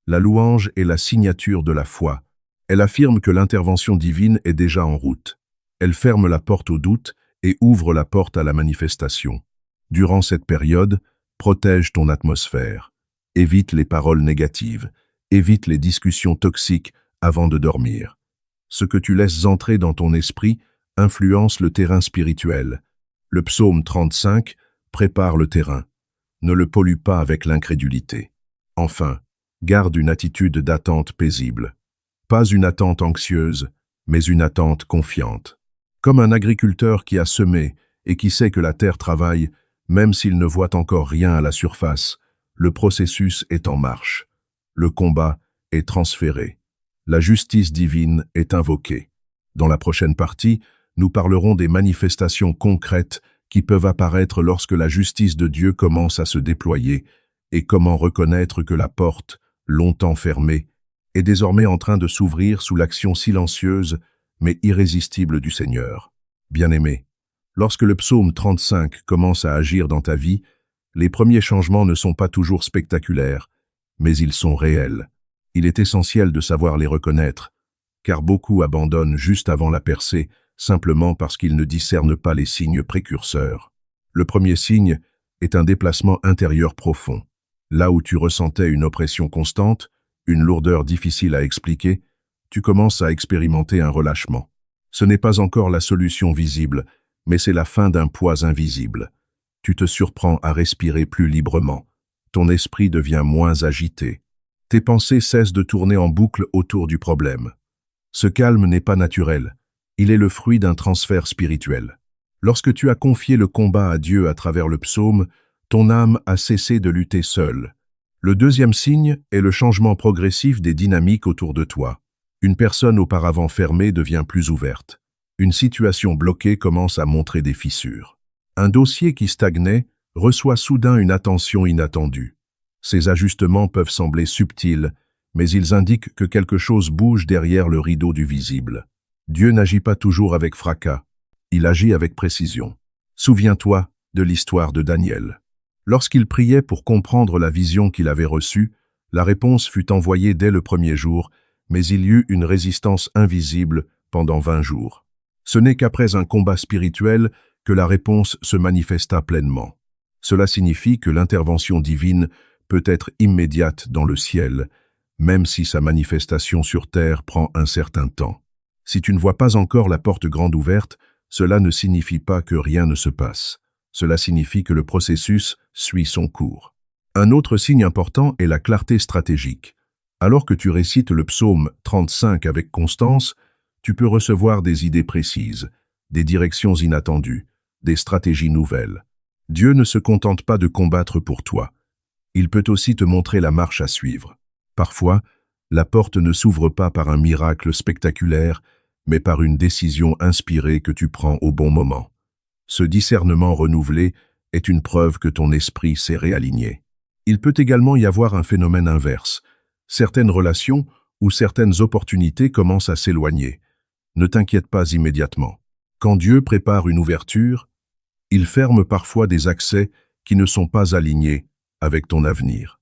La louange est la signature de la foi. Elle affirme que l'intervention divine est déjà en route. Elle ferme la porte au doute et ouvre la porte à la manifestation. Durant cette période, protège ton atmosphère. Évite les paroles négatives. Évite les discussions toxiques avant de dormir. Ce que tu laisses entrer dans ton esprit influence le terrain spirituel. Le psaume 35 prépare le terrain. Ne le pollue pas avec l'incrédulité. Enfin, garde une attitude d'attente paisible. Pas une attente anxieuse, mais une attente confiante. Comme un agriculteur qui a semé et qui sait que la terre travaille, même s'il ne voit encore rien à la surface, le processus est en marche. Le combat est transféré. La justice divine est invoquée. Dans la prochaine partie, nous parlerons des manifestations concrètes qui peuvent apparaître lorsque la justice de Dieu commence à se déployer et comment reconnaître que la porte, longtemps fermée, est désormais en train de s'ouvrir sous l'action silencieuse mais irrésistible du Seigneur. Bien-aimé, lorsque le psaume 35 commence à agir dans ta vie, les premiers changements ne sont pas toujours spectaculaires, mais ils sont réels. Il est essentiel de savoir les reconnaître, car beaucoup abandonnent juste avant la percée, simplement parce qu'ils ne discernent pas les signes précurseurs. Le premier signe est un déplacement intérieur profond. Là où tu ressentais une oppression constante, une lourdeur difficile à expliquer, tu commences à expérimenter un relâchement. Ce n'est pas encore la solution visible, mais c'est la fin d'un poids invisible. Tu te surprends à respirer plus librement. Ton esprit devient moins agité. Tes pensées cessent de tourner en boucle autour du problème. Ce calme n'est pas naturel. Il est le fruit d'un transfert spirituel. Lorsque tu as confié le combat à Dieu à travers le psaume, ton âme a cessé de lutter seule. Le deuxième signe est le changement progressif des dynamiques autour de toi. Une personne auparavant fermée devient plus ouverte. Une situation bloquée commence à montrer des fissures. Un dossier qui stagnait reçoit soudain une attention inattendue. Ces ajustements peuvent sembler subtils, mais ils indiquent que quelque chose bouge derrière le rideau du visible. Dieu n'agit pas toujours avec fracas, il agit avec précision. Souviens-toi de l'histoire de Daniel. Lorsqu'il priait pour comprendre la vision qu'il avait reçue, la réponse fut envoyée dès le premier jour, mais il y eut une résistance invisible pendant 20 jours. Ce n'est qu'après un combat spirituel que la réponse se manifesta pleinement. Cela signifie que l'intervention divine peut être immédiate dans le ciel, même si sa manifestation sur terre prend un certain temps. Si tu ne vois pas encore la porte grande ouverte, cela ne signifie pas que rien ne se passe. Cela signifie que le processus suit son cours. Un autre signe important est la clarté stratégique. Alors que tu récites le psaume 35 avec constance, tu peux recevoir des idées précises, des directions inattendues, des stratégies nouvelles. Dieu ne se contente pas de combattre pour toi. Il peut aussi te montrer la marche à suivre. Parfois, La porte ne s'ouvre pas par un miracle spectaculaire, mais par une décision inspirée que tu prends au bon moment. Ce discernement renouvelé est une preuve que ton esprit s'est réaligné. Il peut également y avoir un phénomène inverse. Certaines relations ou certaines opportunités commencent à s'éloigner. Ne t'inquiète pas immédiatement. Quand Dieu prépare une ouverture, il ferme parfois des accès qui ne sont pas alignés avec ton avenir.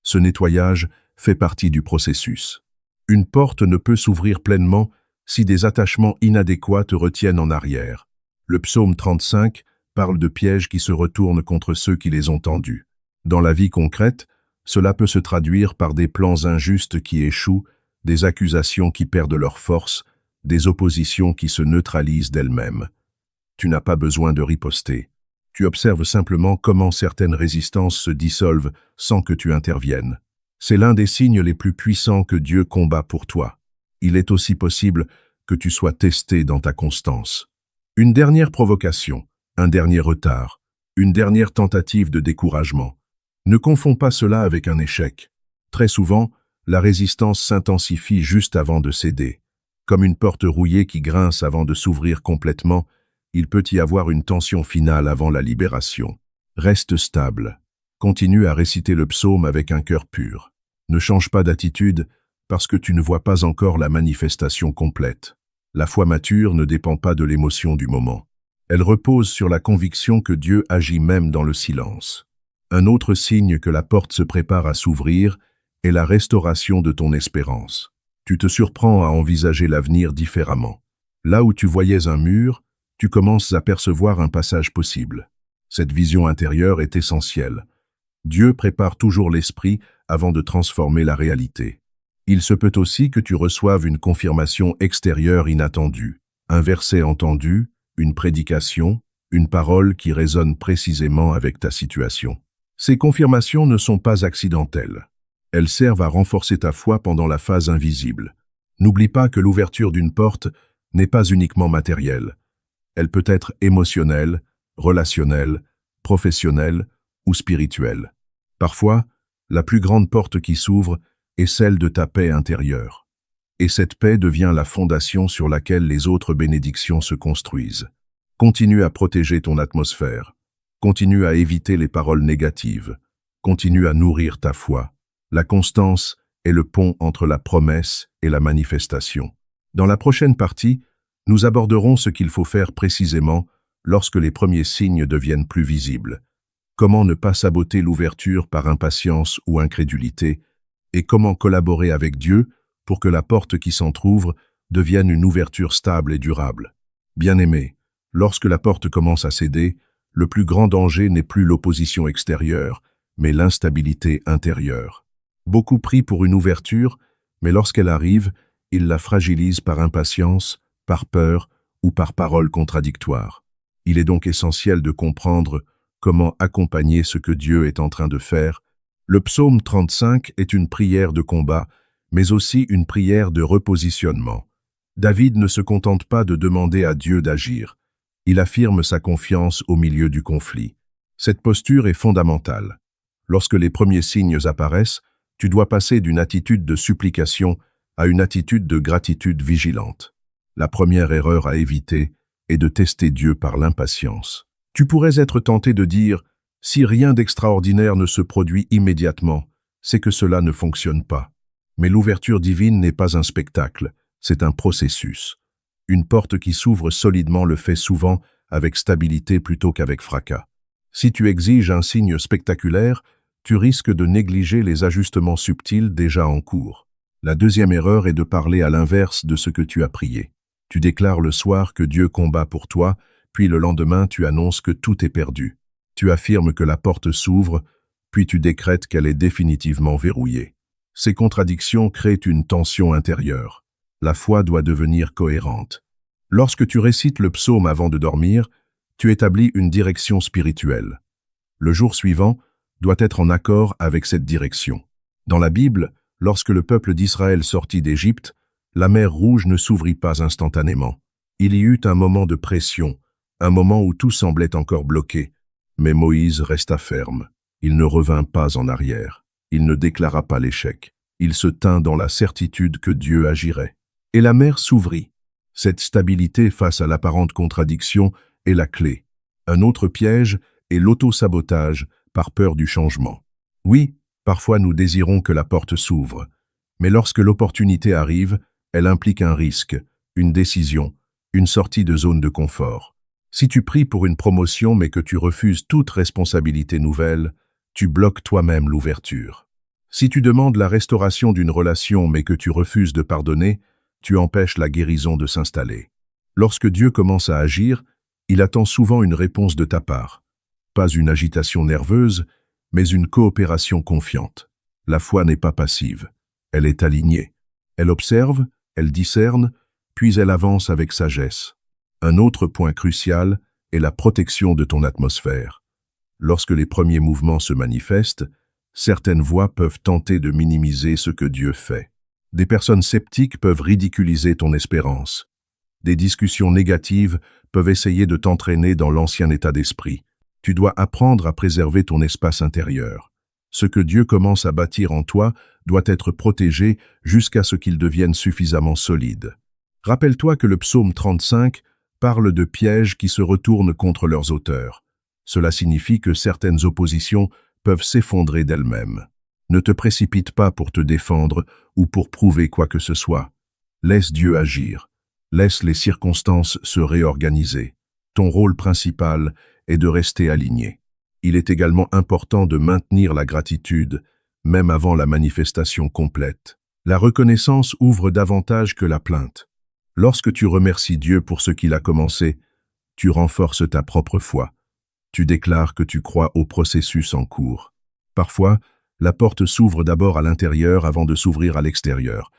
Ce nettoyage fait partie du processus. Une porte ne peut s'ouvrir pleinement si des attachements inadéquats te retiennent en arrière. Le psaume 35 parle de pièges qui se retournent contre ceux qui les ont tendus. Dans la vie concrète, cela peut se traduire par des plans injustes qui échouent, des accusations qui perdent leur force, des oppositions qui se neutralisent d'elles-mêmes. Tu n'as pas besoin de riposter. Tu observes simplement comment certaines résistances se dissolvent sans que tu interviennes. C'est l'un des signes les plus puissants que Dieu combat pour toi. Il est aussi possible que tu sois testé dans ta constance. Une dernière provocation, un dernier retard, une dernière tentative de découragement. Ne confonds pas cela avec un échec. Très souvent, la résistance s'intensifie juste avant de céder. Comme une porte rouillée qui grince avant de s'ouvrir complètement, il peut y avoir une tension finale avant la libération. Reste stable. Continue à réciter le psaume avec un cœur pur. Ne change pas d'attitude parce que tu ne vois pas encore la manifestation complète. La foi mature ne dépend pas de l'émotion du moment. Elle repose sur la conviction que Dieu agit même dans le silence. Un autre signe que la porte se prépare à s'ouvrir est la restauration de ton espérance. Tu te surprends à envisager l'avenir différemment. Là où tu voyais un mur, tu commences à percevoir un passage possible. Cette vision intérieure est essentielle. Dieu prépare toujours l'esprit avant de transformer la réalité. Il se peut aussi que tu reçoives une confirmation extérieure inattendue, un verset entendu, une prédication, une parole qui résonne précisément avec ta situation. Ces confirmations ne sont pas accidentelles. Elles servent à renforcer ta foi pendant la phase invisible. N'oublie pas que l'ouverture d'une porte n'est pas uniquement matérielle. Elle peut être émotionnelle, relationnelle, professionnelle ou spirituelle. Parfois, la plus grande porte qui s'ouvre est celle de ta paix intérieure. Et cette paix devient la fondation sur laquelle les autres bénédictions se construisent. Continue à protéger ton atmosphère. Continue à éviter les paroles négatives. Continue à nourrir ta foi. La constance est le pont entre la promesse et la manifestation. Dans la prochaine partie, nous aborderons ce qu'il faut faire précisément lorsque les premiers signes deviennent plus visibles. Comment ne pas saboter l'ouverture par impatience ou incrédulité, et comment collaborer avec Dieu pour que la porte qui s'entr'ouvre devienne une ouverture stable et durable. Bien-aimé, lorsque la porte commence à céder, le plus grand danger n'est plus l'opposition extérieure, mais l'instabilité intérieure. Beaucoup prient pour une ouverture, mais lorsqu'elle arrive, ils la fragilisent par impatience, par peur ou par paroles contradictoires. Il est donc essentiel de comprendre comment accompagner ce que Dieu est en train de faire. Le psaume 35 est une prière de combat, mais aussi une prière de repositionnement. David ne se contente pas de demander à Dieu d'agir. Il affirme sa confiance au milieu du conflit. Cette posture est fondamentale. Lorsque les premiers signes apparaissent, tu dois passer d'une attitude de supplication à une attitude de gratitude vigilante. La première erreur à éviter est de tester Dieu par l'impatience. Tu pourrais être tenté de dire « Si rien d'extraordinaire ne se produit immédiatement, c'est que cela ne fonctionne pas. » Mais l'ouverture divine n'est pas un spectacle, c'est un processus. Une porte qui s'ouvre solidement le fait souvent avec stabilité plutôt qu'avec fracas. Si tu exiges un signe spectaculaire, tu risques de négliger les ajustements subtils déjà en cours. La deuxième erreur est de parler à l'inverse de ce que tu as prié. Tu déclares le soir que Dieu combat pour toi, puis le lendemain tu annonces que tout est perdu. Tu affirmes que la porte s'ouvre, puis tu décrètes qu'elle est définitivement verrouillée. Ces contradictions créent une tension intérieure. La foi doit devenir cohérente. Lorsque tu récites le psaume avant de dormir, tu établis une direction spirituelle. Le jour suivant doit être en accord avec cette direction. Dans la Bible, lorsque le peuple d'Israël sortit d'Égypte, la mer Rouge ne s'ouvrit pas instantanément. Il y eut un moment de pression, un moment où tout semblait encore bloqué. Mais Moïse resta ferme. Il ne revint pas en arrière. Il ne déclara pas l'échec. Il se tint dans la certitude que Dieu agirait. Et la mer s'ouvrit. Cette stabilité face à l'apparente contradiction est la clé. Un autre piège est l'auto-sabotage par peur du changement. Oui, parfois nous désirons que la porte s'ouvre, mais lorsque l'opportunité arrive, elle implique un risque, une décision, une sortie de zone de confort. Si tu pries pour une promotion mais que tu refuses toute responsabilité nouvelle, tu bloques toi-même l'ouverture. Si tu demandes la restauration d'une relation mais que tu refuses de pardonner, tu empêches la guérison de s'installer. Lorsque Dieu commence à agir, il attend souvent une réponse de ta part. Pas une agitation nerveuse, mais une coopération confiante. La foi n'est pas passive, elle est alignée. Elle observe, elle discerne, puis elle avance avec sagesse. Un autre point crucial est la protection de ton atmosphère. Lorsque les premiers mouvements se manifestent, certaines voix peuvent tenter de minimiser ce que Dieu fait. Des personnes sceptiques peuvent ridiculiser ton espérance. Des discussions négatives peuvent essayer de t'entraîner dans l'ancien état d'esprit. Tu dois apprendre à préserver ton espace intérieur. Ce que Dieu commence à bâtir en toi doit être protégé jusqu'à ce qu'il devienne suffisamment solide. Rappelle-toi que le psaume 35 parle de pièges qui se retournent contre leurs auteurs. Cela signifie que certaines oppositions peuvent s'effondrer d'elles-mêmes. Ne te précipite pas pour te défendre ou pour prouver quoi que ce soit. Laisse Dieu agir. Laisse les circonstances se réorganiser. Ton rôle principal est de rester aligné. Il est également important de maintenir la gratitude, même avant la manifestation complète. La reconnaissance ouvre davantage que la plainte. Lorsque tu remercies Dieu pour ce qu'il a commencé, tu renforces ta propre foi. Tu déclares que tu crois au processus en cours. Parfois, la porte s'ouvre d'abord à l'intérieur avant de s'ouvrir à l'extérieur.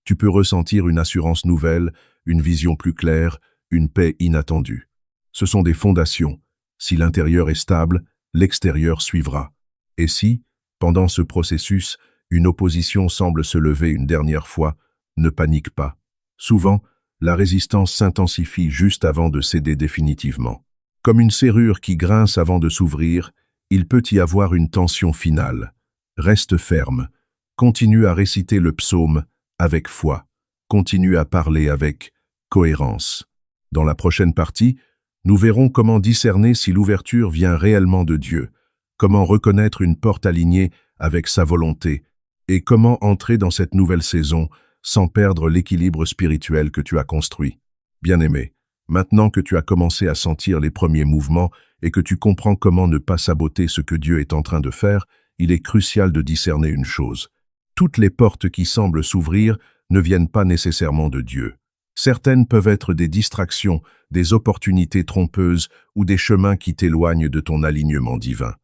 Tu peux ressentir une assurance nouvelle, une vision plus claire, une paix inattendue. Ce sont des fondations. Si l'intérieur est stable, l'extérieur suivra. Et si, pendant ce processus, une opposition semble se lever une dernière fois, ne panique pas. Souvent, la résistance s'intensifie juste avant de céder définitivement. Comme une serrure qui grince avant de s'ouvrir, il peut y avoir une tension finale. Reste ferme. Continue à réciter le psaume avec foi. Continue à parler avec cohérence. Dans la prochaine partie, nous verrons comment discerner si l'ouverture vient réellement de Dieu, comment reconnaître une porte alignée avec sa volonté, et comment entrer dans cette nouvelle saison sans perdre l'équilibre spirituel que tu as construit. Bien-aimé, maintenant que tu as commencé à sentir les premiers mouvements et que tu comprends comment ne pas saboter ce que Dieu est en train de faire, il est crucial de discerner une chose. Toutes les portes qui semblent s'ouvrir ne viennent pas nécessairement de Dieu. Certaines peuvent être des distractions, des opportunités trompeuses ou des chemins qui t'éloignent de ton alignement divin.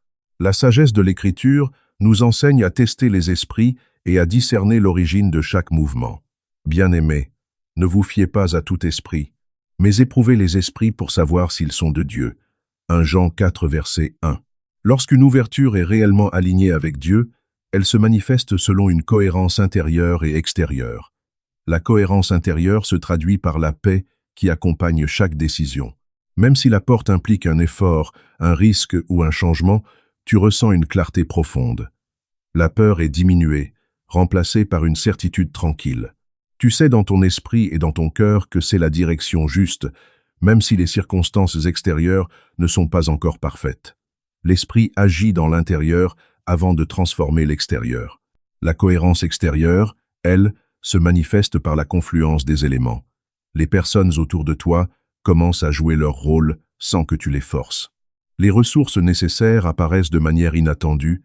La sagesse de l'Écriture nous enseigne à tester les esprits et à discerner l'origine de chaque mouvement. Bien-aimés, ne vous fiez pas à tout esprit, mais éprouvez les esprits pour savoir s'ils sont de Dieu. 1 Jean 4, verset 1. Lorsqu'une ouverture est réellement alignée avec Dieu, elle se manifeste selon une cohérence intérieure et extérieure. La cohérence intérieure se traduit par la paix qui accompagne chaque décision. Même si la porte implique un effort, un risque ou un changement, tu ressens une clarté profonde. La peur est diminuée, remplacée par une certitude tranquille. Tu sais dans ton esprit et dans ton cœur que c'est la direction juste, même si les circonstances extérieures ne sont pas encore parfaites. L'esprit agit dans l'intérieur avant de transformer l'extérieur. La cohérence extérieure, elle, se manifeste par la confluence des éléments. Les personnes autour de toi commencent à jouer leur rôle sans que tu les forces. Les ressources nécessaires apparaissent de manière inattendue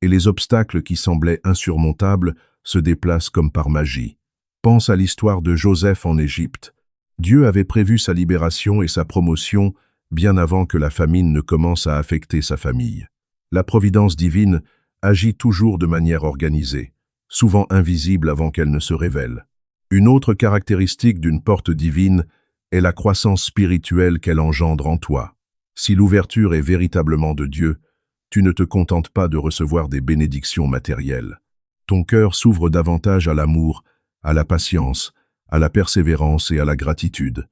et les obstacles qui semblaient insurmontables se déplacent comme par magie. Pense à l'histoire de Joseph en Égypte. Dieu avait prévu sa libération et sa promotion bien avant que la famine ne commence à affecter sa famille. La providence divine agit toujours de manière organisée, souvent invisible avant qu'elle ne se révèle. Une autre caractéristique d'une porte divine est la croissance spirituelle qu'elle engendre en toi. Si l'ouverture est véritablement de Dieu, tu ne te contentes pas de recevoir des bénédictions matérielles. Ton cœur s'ouvre davantage à l'amour, à la patience, à la persévérance et à la gratitude.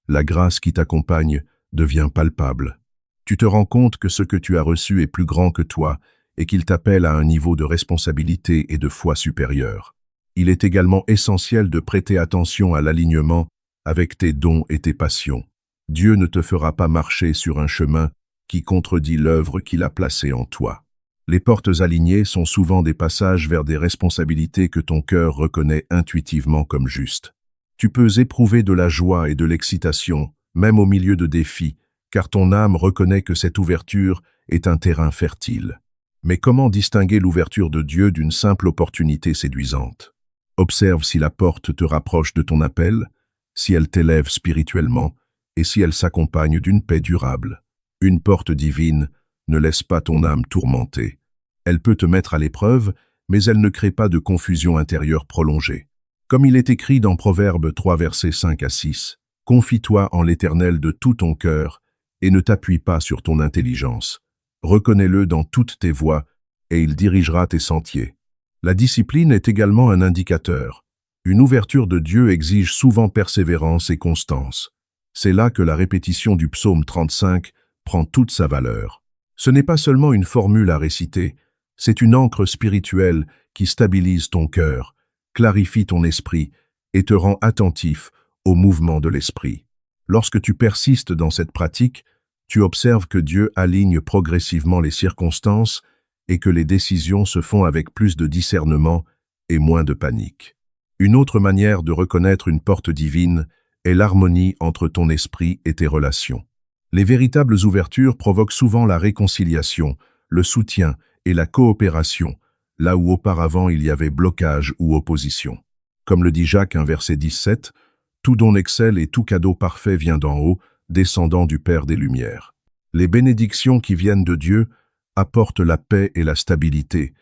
La grâce qui t'accompagne devient palpable. Tu te rends compte que ce que tu as reçu est plus grand que toi et qu'il t'appelle à un niveau de responsabilité et de foi supérieur. Il est également essentiel de prêter attention à l'alignement avec tes dons et tes passions. Dieu ne te fera pas marcher sur un chemin qui contredit l'œuvre qu'il a placée en toi. Les portes alignées sont souvent des passages vers des responsabilités que ton cœur reconnaît intuitivement comme justes. Tu peux éprouver de la joie et de l'excitation, même au milieu de défis, car ton âme reconnaît que cette ouverture est un terrain fertile. Mais comment distinguer l'ouverture de Dieu d'une simple opportunité séduisante? Observe si la porte te rapproche de ton appel, si elle t'élève spirituellement, et si elle s'accompagne d'une paix durable. Une porte divine ne laisse pas ton âme tourmentée. Elle peut te mettre à l'épreuve, mais elle ne crée pas de confusion intérieure prolongée. Comme il est écrit dans Proverbes 3 versets 5 à 6, « Confie-toi en l'Éternel de tout ton cœur et ne t'appuie pas sur ton intelligence. Reconnais-le dans toutes tes voies et il dirigera tes sentiers. » La discipline est également un indicateur. Une ouverture de Dieu exige souvent persévérance et constance. C'est là que la répétition du psaume 35 prend toute sa valeur. Ce n'est pas seulement une formule à réciter, c'est une ancre spirituelle qui stabilise ton cœur, clarifie ton esprit et te rend attentif au mouvement de l'esprit. Lorsque tu persistes dans cette pratique, tu observes que Dieu aligne progressivement les circonstances et que les décisions se font avec plus de discernement et moins de panique. Une autre manière de reconnaître une porte divine est l'harmonie entre ton esprit et tes relations. Les véritables ouvertures provoquent souvent la réconciliation, le soutien et la coopération, là où auparavant il y avait blocage ou opposition. Comme le dit Jacques 1 verset 17, « Tout don excelle et tout cadeau parfait vient d'en haut, descendant du Père des Lumières. » Les bénédictions qui viennent de Dieu apportent la paix et la stabilité.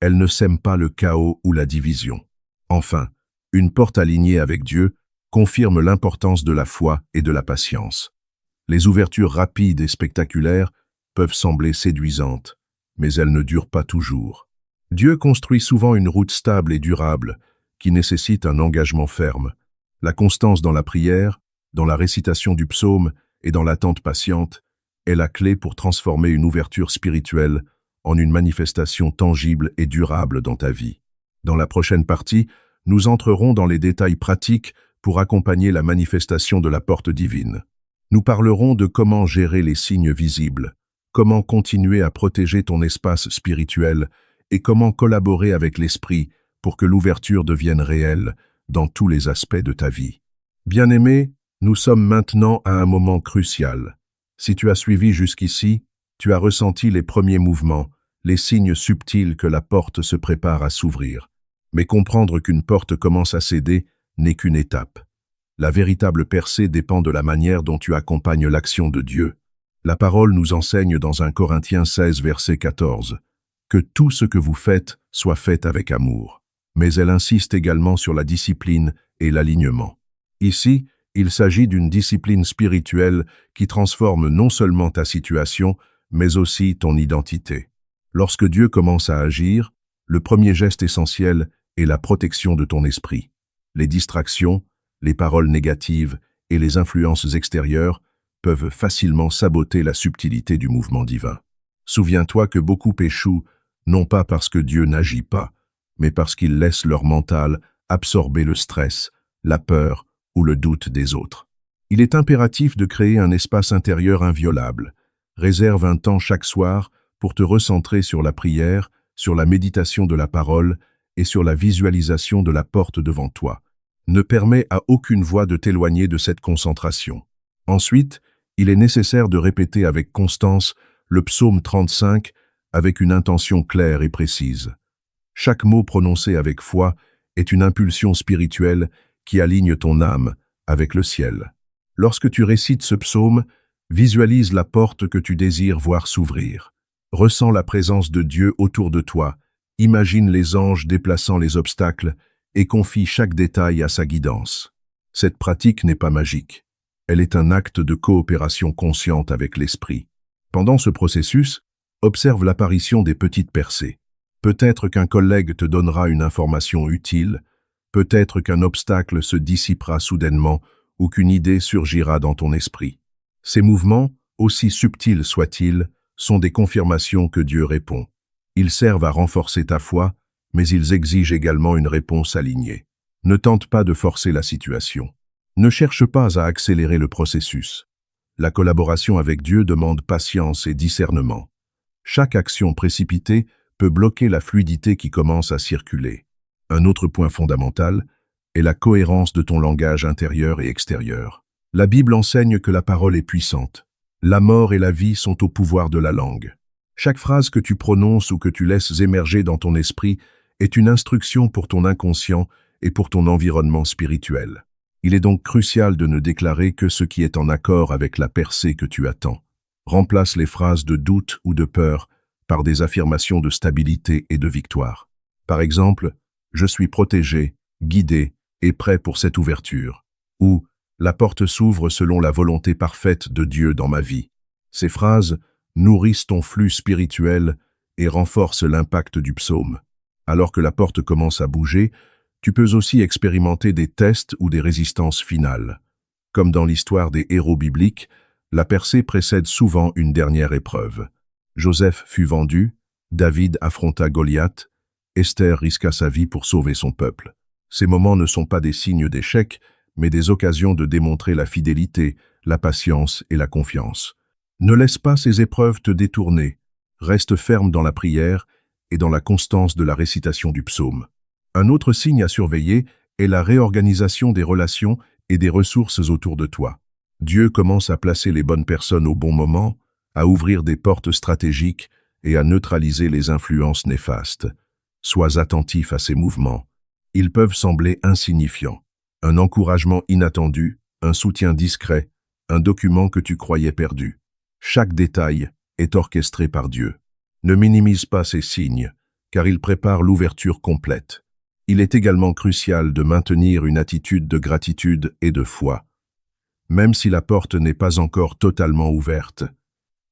Elles ne sèment pas le chaos ou la division. Enfin, une porte alignée avec Dieu confirme l'importance de la foi et de la patience. Les ouvertures rapides et spectaculaires peuvent sembler séduisantes, mais elles ne durent pas toujours. Dieu construit souvent une route stable et durable qui nécessite un engagement ferme. La constance dans la prière, dans la récitation du psaume et dans l'attente patiente est la clé pour transformer une ouverture spirituelle en une manifestation tangible et durable dans ta vie. Dans la prochaine partie, nous entrerons dans les détails pratiques pour accompagner la manifestation de la porte divine. Nous parlerons de comment gérer les signes visibles, comment continuer à protéger ton espace spirituel et comment collaborer avec l'esprit pour que l'ouverture devienne réelle dans tous les aspects de ta vie. Bien-aimé, nous sommes maintenant à un moment crucial. Si tu as suivi jusqu'ici, tu as ressenti les premiers mouvements, les signes subtils que la porte se prépare à s'ouvrir. Mais comprendre qu'une porte commence à céder n'est qu'une étape. La véritable percée dépend de la manière dont tu accompagnes l'action de Dieu. La parole nous enseigne dans 1 Corinthiens 16, verset 14, « Que tout ce que vous faites soit fait avec amour. » Mais elle insiste également sur la discipline et l'alignement. Ici, il s'agit d'une discipline spirituelle qui transforme non seulement ta situation, mais aussi ton identité. Lorsque Dieu commence à agir, le premier geste essentiel est la protection de ton esprit. Les distractions, les paroles négatives et les influences extérieures peuvent facilement saboter la subtilité du mouvement divin. Souviens-toi que beaucoup échouent, non pas parce que Dieu n'agit pas, mais parce qu'ils laissent leur mental absorber le stress, la peur ou le doute des autres. Il est impératif de créer un espace intérieur inviolable. Réserve un temps chaque soir pour te recentrer sur la prière, sur la méditation de la parole et sur la visualisation de la porte devant toi. Ne permets à aucune voix de t'éloigner de cette concentration. Ensuite, il est nécessaire de répéter avec constance le psaume 35 avec une intention claire et précise. Chaque mot prononcé avec foi est une impulsion spirituelle qui aligne ton âme avec le ciel. Lorsque tu récites ce psaume, visualise la porte que tu désires voir s'ouvrir. Ressens la présence de Dieu autour de toi, imagine les anges déplaçant les obstacles et confie chaque détail à sa guidance. Cette pratique n'est pas magique. Elle est un acte de coopération consciente avec l'esprit. Pendant ce processus, observe l'apparition des petites percées. Peut-être qu'un collègue te donnera une information utile, peut-être qu'un obstacle se dissipera soudainement ou qu'une idée surgira dans ton esprit. Ces mouvements, aussi subtils soient-ils, sont des confirmations que Dieu répond. Ils servent à renforcer ta foi, mais ils exigent également une réponse alignée. Ne tente pas de forcer la situation. Ne cherche pas à accélérer le processus. La collaboration avec Dieu demande patience et discernement. Chaque action précipitée peut bloquer la fluidité qui commence à circuler. Un autre point fondamental est la cohérence de ton langage intérieur et extérieur. La Bible enseigne que la parole est puissante. La mort et la vie sont au pouvoir de la langue. Chaque phrase que tu prononces ou que tu laisses émerger dans ton esprit est une instruction pour ton inconscient et pour ton environnement spirituel. Il est donc crucial de ne déclarer que ce qui est en accord avec la percée que tu attends. Remplace les phrases de doute ou de peur par des affirmations de stabilité et de victoire. Par exemple, « Je suis protégé, guidé et prêt pour cette ouverture » ou « La porte s'ouvre selon la volonté parfaite de Dieu dans ma vie ». Ces phrases nourrissent ton flux spirituel et renforcent l'impact du psaume. Alors que la porte commence à bouger, tu peux aussi expérimenter des tests ou des résistances finales. Comme dans l'histoire des héros bibliques, la percée précède souvent une dernière épreuve. Joseph fut vendu, David affronta Goliath, Esther risqua sa vie pour sauver son peuple. Ces moments ne sont pas des signes d'échec, mais des occasions de démontrer la fidélité, la patience et la confiance. Ne laisse pas ces épreuves te détourner. Reste ferme dans la prière et dans la constance de la récitation du psaume. Un autre signe à surveiller est la réorganisation des relations et des ressources autour de toi. Dieu commence à placer les bonnes personnes au bon moment, à ouvrir des portes stratégiques et à neutraliser les influences néfastes. Sois attentif à ces mouvements. Ils peuvent sembler insignifiants. Un encouragement inattendu, un soutien discret, un document que tu croyais perdu. Chaque détail est orchestré par Dieu. Ne minimise pas ces signes, car ils préparent l'ouverture complète. Il est également crucial de maintenir une attitude de gratitude et de foi. Même si la porte n'est pas encore totalement ouverte,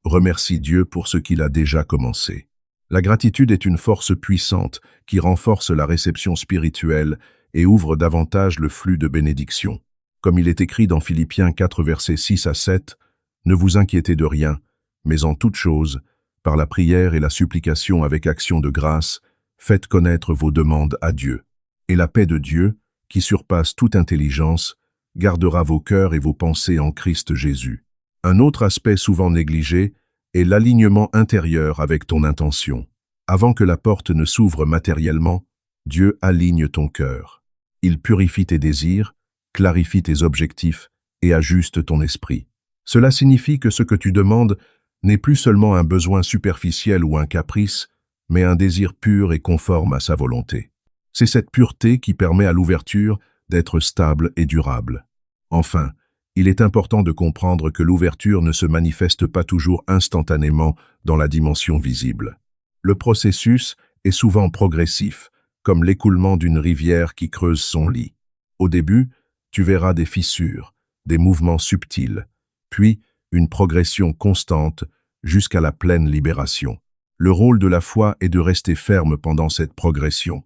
remercie Dieu pour ce qu'il a déjà commencé. La gratitude est une force puissante qui renforce la réception spirituelle et ouvre davantage le flux de bénédictions. Comme il est écrit dans Philippiens 4 versets 6 à 7, « Ne vous inquiétez de rien, mais en toute chose, par la prière et la supplication avec action de grâce, faites connaître vos demandes à Dieu. Et la paix de Dieu, qui surpasse toute intelligence, gardera vos cœurs et vos pensées en Christ Jésus. » Un autre aspect souvent négligé est l'alignement intérieur avec ton intention. Avant que la porte ne s'ouvre matériellement, Dieu aligne ton cœur. Il purifie tes désirs, clarifie tes objectifs et ajuste ton esprit. Cela signifie que ce que tu demandes n'est plus seulement un besoin superficiel ou un caprice, mais un désir pur et conforme à sa volonté. C'est cette pureté qui permet à l'ouverture d'être stable et durable. Enfin, il est important de comprendre que l'ouverture ne se manifeste pas toujours instantanément dans la dimension visible. Le processus est souvent progressif, comme l'écoulement d'une rivière qui creuse son lit. Au début, tu verras des fissures, des mouvements subtils, puis une progression constante jusqu'à la pleine libération. Le rôle de la foi est de rester ferme pendant cette progression,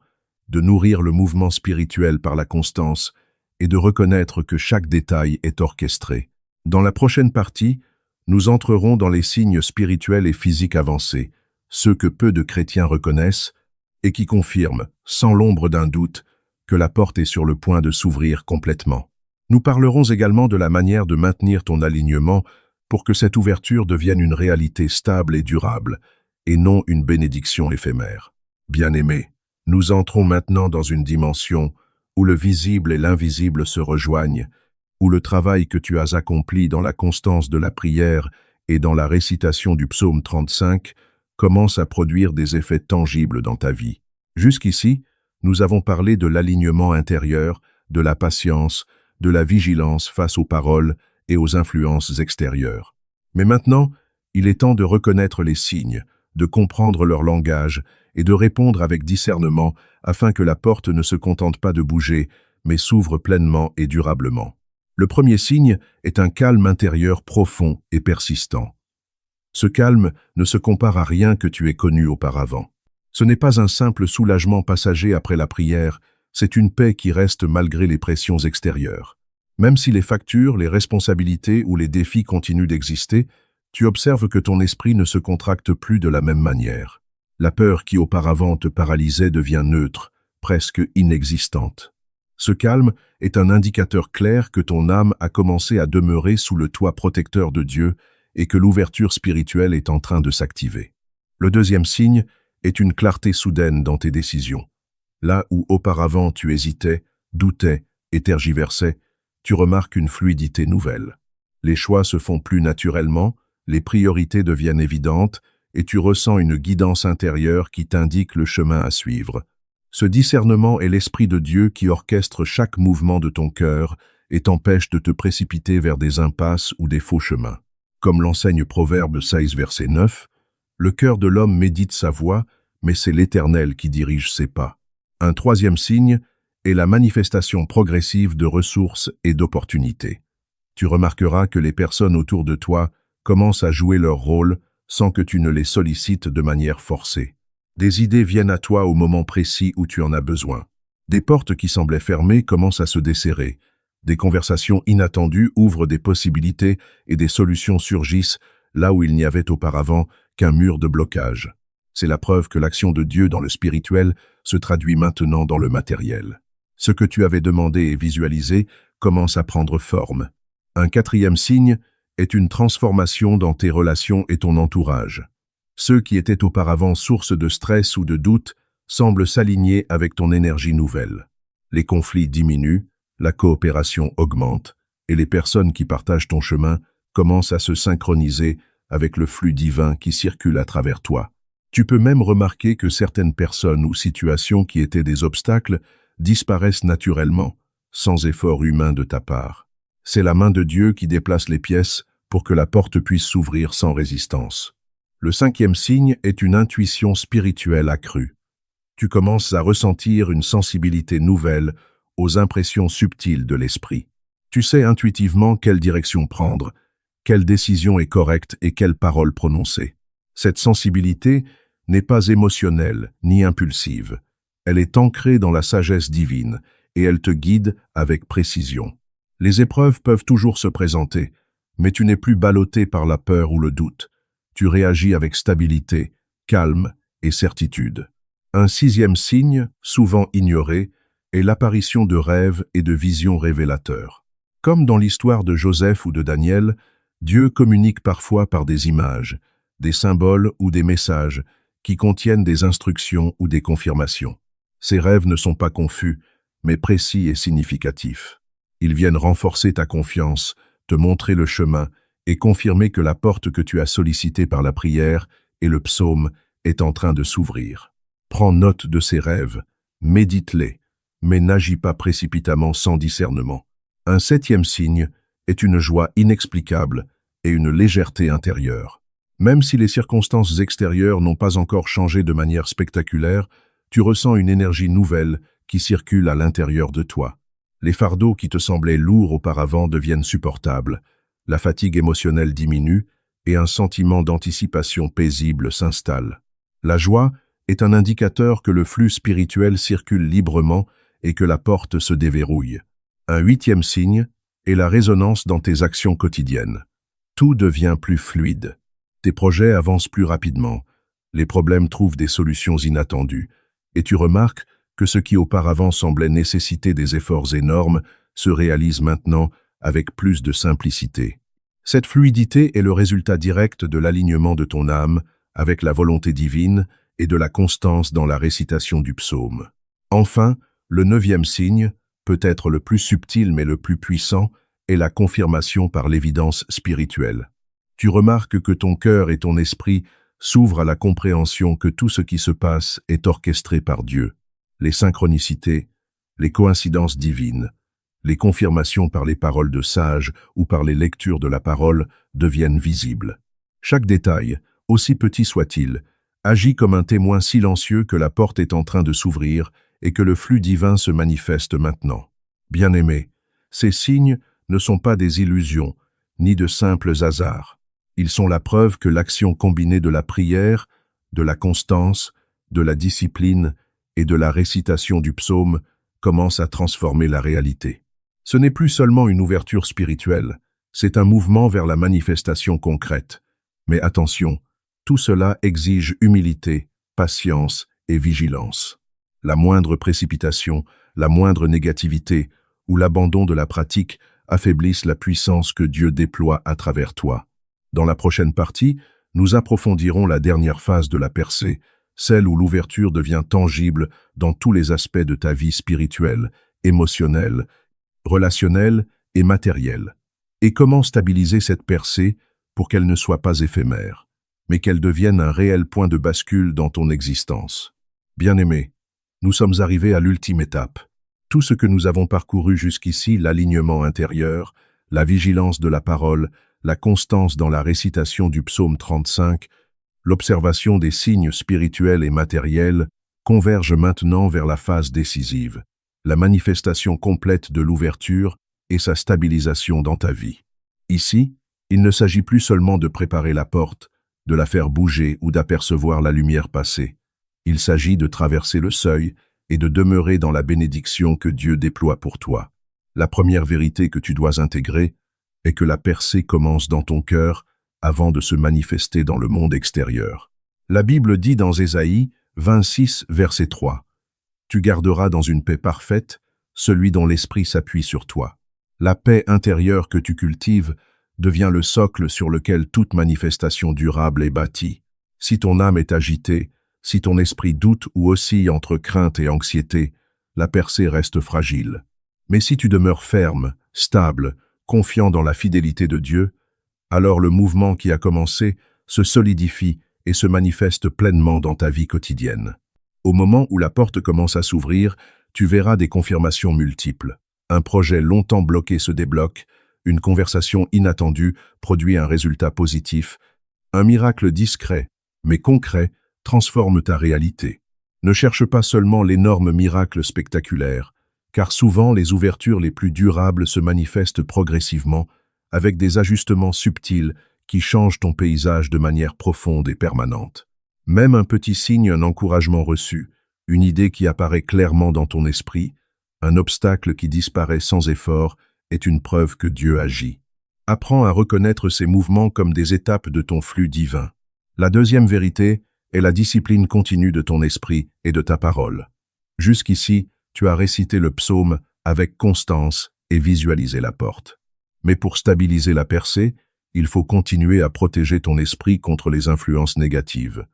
de nourrir le mouvement spirituel par la constance et de reconnaître que chaque détail est orchestré. Dans la prochaine partie, nous entrerons dans les signes spirituels et physiques avancés, ceux que peu de chrétiens reconnaissent et qui confirment, sans l'ombre d'un doute, que la porte est sur le point de s'ouvrir complètement. Nous parlerons également de la manière de maintenir ton alignement pour que cette ouverture devienne une réalité stable et durable, et non une bénédiction éphémère. Bien-aimés, nous entrons maintenant dans une dimension où le visible et l'invisible se rejoignent, où le travail que tu as accompli dans la constance de la prière et dans la récitation du psaume 35 commence à produire des effets tangibles dans ta vie. Jusqu'ici, nous avons parlé de l'alignement intérieur, de la patience, de la vigilance face aux paroles et aux influences extérieures. Mais maintenant, il est temps de reconnaître les signes, de comprendre leur langage et de répondre avec discernement afin que la porte ne se contente pas de bouger, mais s'ouvre pleinement et durablement. Le premier signe est un calme intérieur profond et persistant. Ce calme ne se compare à rien que tu aies connu auparavant. Ce n'est pas un simple soulagement passager après la prière, c'est une paix qui reste malgré les pressions extérieures. Même si les factures, les responsabilités ou les défis continuent d'exister, tu observes que ton esprit ne se contracte plus de la même manière. La peur qui auparavant te paralysait devient neutre, presque inexistante. Ce calme est un indicateur clair que ton âme a commencé à demeurer sous le toit protecteur de Dieu et que l'ouverture spirituelle est en train de s'activer. Le deuxième signe est une clarté soudaine dans tes décisions. Là où auparavant tu hésitais, doutais et tergiversais, tu remarques une fluidité nouvelle. Les choix se font plus naturellement, les priorités deviennent évidentes et tu ressens une guidance intérieure qui t'indique le chemin à suivre. Ce discernement est l'Esprit de Dieu qui orchestre chaque mouvement de ton cœur et t'empêche de te précipiter vers des impasses ou des faux chemins. Comme l'enseigne Proverbe 16, verset 9, « Le cœur de l'homme médite sa voie, mais c'est l'Éternel qui dirige ses pas. » Un troisième signe est la manifestation progressive de ressources et d'opportunités. Tu remarqueras que les personnes autour de toi commencent à jouer leur rôle sans que tu ne les sollicites de manière forcée. Des idées viennent à toi au moment précis où tu en as besoin. Des portes qui semblaient fermées commencent à se desserrer. Des conversations inattendues ouvrent des possibilités et des solutions surgissent là où il n'y avait auparavant qu'un mur de blocage. C'est la preuve que l'action de Dieu dans le spirituel se traduit maintenant dans le matériel. Ce que tu avais demandé et visualisé commence à prendre forme. Un quatrième signe est une transformation dans tes relations et ton entourage. Ceux qui étaient auparavant source de stress ou de doute semblent s'aligner avec ton énergie nouvelle. Les conflits diminuent, la coopération augmente, et les personnes qui partagent ton chemin commencent à se synchroniser avec le flux divin qui circule à travers toi. Tu peux même remarquer que certaines personnes ou situations qui étaient des obstacles disparaissent naturellement, sans effort humain de ta part. C'est la main de Dieu qui déplace les pièces pour que la porte puisse s'ouvrir sans résistance. Le cinquième signe est une intuition spirituelle accrue. Tu commences à ressentir une sensibilité nouvelle aux impressions subtiles de l'esprit. Tu sais intuitivement quelle direction prendre, quelle décision est correcte et quelle parole prononcer. Cette sensibilité n'est pas émotionnelle ni impulsive. Elle est ancrée dans la sagesse divine et elle te guide avec précision. Les épreuves peuvent toujours se présenter, mais tu n'es plus ballotté par la peur ou le doute. Tu réagis avec stabilité, calme et certitude. Un sixième signe, souvent ignoré, est l'apparition de rêves et de visions révélateurs. Comme dans l'histoire de Joseph ou de Daniel, Dieu communique parfois par des images, des symboles ou des messages qui contiennent des instructions ou des confirmations. Ces rêves ne sont pas confus, mais précis et significatifs. Ils viennent renforcer ta confiance, te montrer le chemin et confirmer que la porte que tu as sollicitée par la prière et le psaume est en train de s'ouvrir. Prends note de ces rêves, médite-les, mais n'agis pas précipitamment sans discernement. Un septième signe est une joie inexplicable et une légèreté intérieure. Même si les circonstances extérieures n'ont pas encore changé de manière spectaculaire, tu ressens une énergie nouvelle qui circule à l'intérieur de toi. Les fardeaux qui te semblaient lourds auparavant deviennent supportables, la fatigue émotionnelle diminue et un sentiment d'anticipation paisible s'installe. La joie est un indicateur que le flux spirituel circule librement et que la porte se déverrouille. Un huitième signe est la résonance dans tes actions quotidiennes. Tout devient plus fluide. Tes projets avancent plus rapidement, les problèmes trouvent des solutions inattendues, et tu remarques que ce qui auparavant semblait nécessiter des efforts énormes se réalise maintenant avec plus de simplicité. Cette fluidité est le résultat direct de l'alignement de ton âme avec la volonté divine et de la constance dans la récitation du psaume. Enfin, le neuvième signe, peut-être le plus subtil mais le plus puissant, est la confirmation par l'évidence spirituelle. Tu remarques que ton cœur et ton esprit s'ouvrent à la compréhension que tout ce qui se passe est orchestré par Dieu. Les synchronicités, les coïncidences divines, les confirmations par les paroles de sages ou par les lectures de la parole deviennent visibles. Chaque détail, aussi petit soit-il, agit comme un témoin silencieux que la porte est en train de s'ouvrir et que le flux divin se manifeste maintenant. Bien-aimés, ces signes ne sont pas des illusions, ni de simples hasards. Ils sont la preuve que l'action combinée de la prière, de la constance, de la discipline et de la récitation du psaume commence à transformer la réalité. Ce n'est plus seulement une ouverture spirituelle, c'est un mouvement vers la manifestation concrète. Mais attention, tout cela exige humilité, patience et vigilance. La moindre précipitation, la moindre négativité ou l'abandon de la pratique affaiblissent la puissance que Dieu déploie à travers toi. Dans la prochaine partie, nous approfondirons la dernière phase de la percée, celle où l'ouverture devient tangible dans tous les aspects de ta vie spirituelle, émotionnelle, relationnelle et matérielle. Et comment stabiliser cette percée pour qu'elle ne soit pas éphémère, mais qu'elle devienne un réel point de bascule dans ton existence. Bien-aimé, nous sommes arrivés à l'ultime étape. Tout ce que nous avons parcouru jusqu'ici, l'alignement intérieur, la vigilance de la parole, la constance dans la récitation du psaume 35, l'observation des signes spirituels et matériels, converge maintenant vers la phase décisive, la manifestation complète de l'ouverture et sa stabilisation dans ta vie. Ici, il ne s'agit plus seulement de préparer la porte, de la faire bouger ou d'apercevoir la lumière passer. Il s'agit de traverser le seuil et de demeurer dans la bénédiction que Dieu déploie pour toi. La première vérité que tu dois intégrer est que la percée commence dans ton cœur avant de se manifester dans le monde extérieur. La Bible dit dans Ésaïe 26, verset 3, « Tu garderas dans une paix parfaite celui dont l'esprit s'appuie sur toi. » La paix intérieure que tu cultives devient le socle sur lequel toute manifestation durable est bâtie. Si ton âme est agitée, si ton esprit doute ou oscille entre crainte et anxiété, la percée reste fragile. Mais si tu demeures ferme, stable, confiant dans la fidélité de Dieu, alors le mouvement qui a commencé se solidifie et se manifeste pleinement dans ta vie quotidienne. Au moment où la porte commence à s'ouvrir, tu verras des confirmations multiples. Un projet longtemps bloqué se débloque, une conversation inattendue produit un résultat positif, un miracle discret, mais concret, transforme ta réalité. Ne cherche pas seulement l'énorme miracle spectaculaire, car souvent les ouvertures les plus durables se manifestent progressivement, avec des ajustements subtils qui changent ton paysage de manière profonde et permanente. Même un petit signe, un encouragement reçu, une idée qui apparaît clairement dans ton esprit, un obstacle qui disparaît sans effort, est une preuve que Dieu agit. Apprends à reconnaître ces mouvements comme des étapes de ton flux divin. La deuxième vérité est la discipline continue de ton esprit et de ta parole. Jusqu'ici, tu as récité le psaume avec constance et visualisé la porte. Mais pour stabiliser la percée, il faut continuer à protéger ton esprit contre les influences négatives.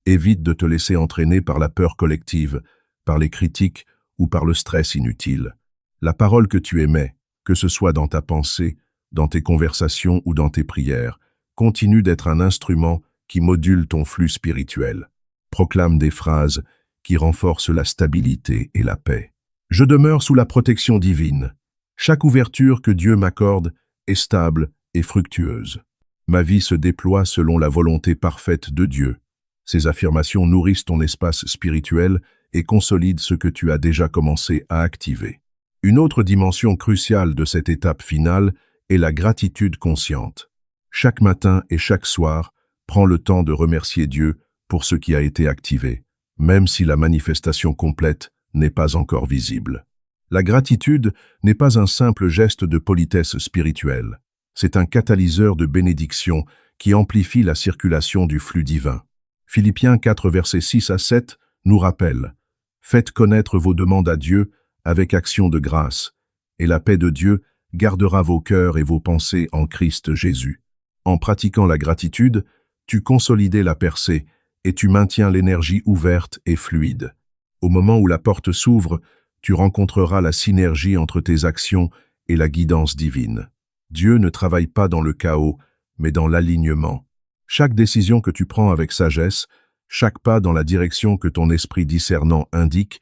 Évite de te laisser entraîner par la peur collective, par les critiques ou par le stress inutile. La parole que tu émets, que ce soit dans ta pensée, dans tes conversations ou dans tes prières, continue d'être un instrument qui module ton flux spirituel. Proclame des phrases qui renforcent la stabilité et la paix. Je demeure sous la protection divine. Chaque ouverture que Dieu m'accorde est stable et fructueuse. Ma vie se déploie selon la volonté parfaite de Dieu. Ces affirmations nourrissent ton espace spirituel et consolident ce que tu as déjà commencé à activer. Une autre dimension cruciale de cette étape finale est la gratitude consciente. Chaque matin et chaque soir, prends le temps de remercier Dieu pour ce qui a été activé, même si la manifestation complète n'est pas encore visible. La gratitude n'est pas un simple geste de politesse spirituelle. C'est un catalyseur de bénédiction qui amplifie la circulation du flux divin. Philippiens 4, versets 6 à 7 nous rappelle « Faites connaître vos demandes à Dieu avec action de grâce, et la paix de Dieu gardera vos cœurs et vos pensées en Christ Jésus. » En pratiquant la gratitude, tu consolides la percée et tu maintiens l'énergie ouverte et fluide. Au moment où la porte s'ouvre, tu rencontreras la synergie entre tes actions et la guidance divine. Dieu ne travaille pas dans le chaos, mais dans l'alignement. Chaque décision que tu prends avec sagesse, chaque pas dans la direction que ton esprit discernant indique,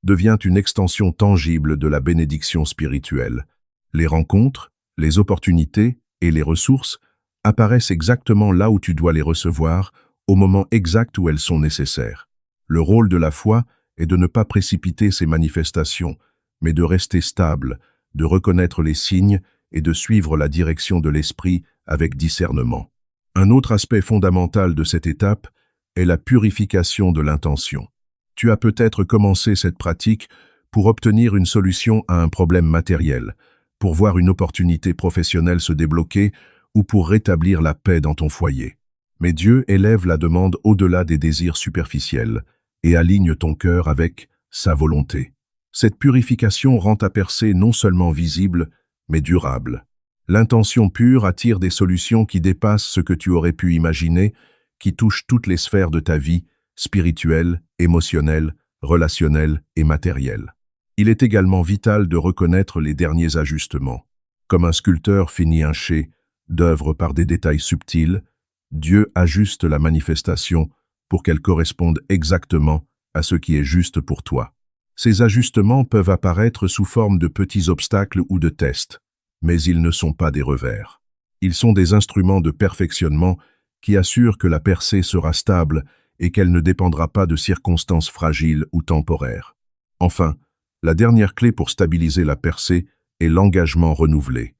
devient une extension tangible de la bénédiction spirituelle. Les rencontres, les opportunités et les ressources apparaissent exactement là où tu dois les recevoir, au moment exact où elles sont nécessaires. Le rôle de la foi est de ne pas précipiter ces manifestations, mais de rester stable, de reconnaître les signes et de suivre la direction de l'esprit avec discernement. Un autre aspect fondamental de cette étape est la purification de l'intention. Tu as peut-être commencé cette pratique pour obtenir une solution à un problème matériel, pour voir une opportunité professionnelle se débloquer ou pour rétablir la paix dans ton foyer. Mais Dieu élève la demande au-delà des désirs superficiels et aligne ton cœur avec sa volonté. Cette purification rend ta percée non seulement visible, mais durable. L'intention pure attire des solutions qui dépassent ce que tu aurais pu imaginer, qui touchent toutes les sphères de ta vie, spirituelle, émotionnelle, relationnelle et matérielle. Il est également vital de reconnaître les derniers ajustements. Comme un sculpteur finit un chai d'œuvre par des détails subtils, Dieu ajuste la manifestation pour qu'elle corresponde exactement à ce qui est juste pour toi. Ces ajustements peuvent apparaître sous forme de petits obstacles ou de tests, mais ils ne sont pas des revers. Ils sont des instruments de perfectionnement qui assurent que la percée sera stable et qu'elle ne dépendra pas de circonstances fragiles ou temporaires. Enfin, la dernière clé pour stabiliser la percée est l'engagement renouvelé.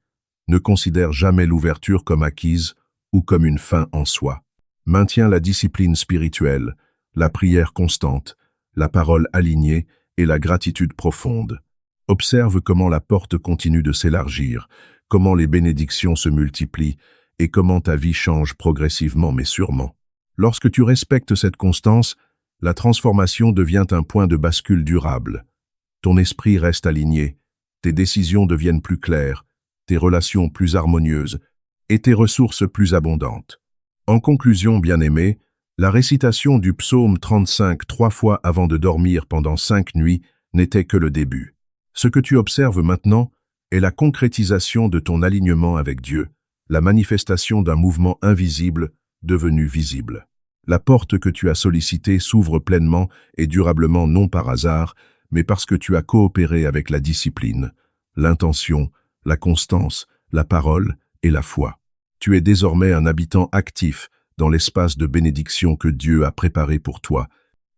Ne considère jamais l'ouverture comme acquise ou comme une fin en soi. Maintiens la discipline spirituelle, la prière constante, la parole alignée et la gratitude profonde. Observe comment la porte continue de s'élargir, comment les bénédictions se multiplient et comment ta vie change progressivement mais sûrement. Lorsque tu respectes cette constance, la transformation devient un point de bascule durable. Ton esprit reste aligné, tes décisions deviennent plus claires, tes relations plus harmonieuses et tes ressources plus abondantes. En conclusion, bien-aimé, la récitation du psaume 35 3 fois avant de dormir pendant 5 nuits n'était que le début. Ce que tu observes maintenant est la concrétisation de ton alignement avec Dieu, la manifestation d'un mouvement invisible devenu visible. La porte que tu as sollicitée s'ouvre pleinement et durablement non par hasard, mais parce que tu as coopéré avec la discipline, l'intention, la constance, la parole et la foi. Tu es désormais un habitant actif dans l'espace de bénédiction que Dieu a préparé pour toi.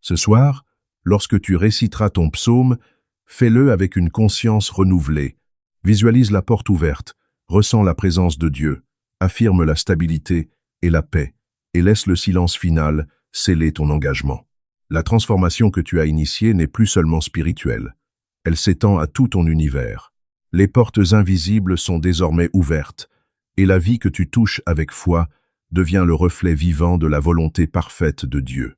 Ce soir, lorsque tu réciteras ton psaume, fais-le avec une conscience renouvelée. Visualise la porte ouverte, ressens la présence de Dieu, affirme la stabilité et la paix, et laisse le silence final sceller ton engagement. La transformation que tu as initiée n'est plus seulement spirituelle. Elle s'étend à tout ton univers. Les portes invisibles sont désormais ouvertes, et la vie que tu touches avec foi devient le reflet vivant de la volonté parfaite de Dieu.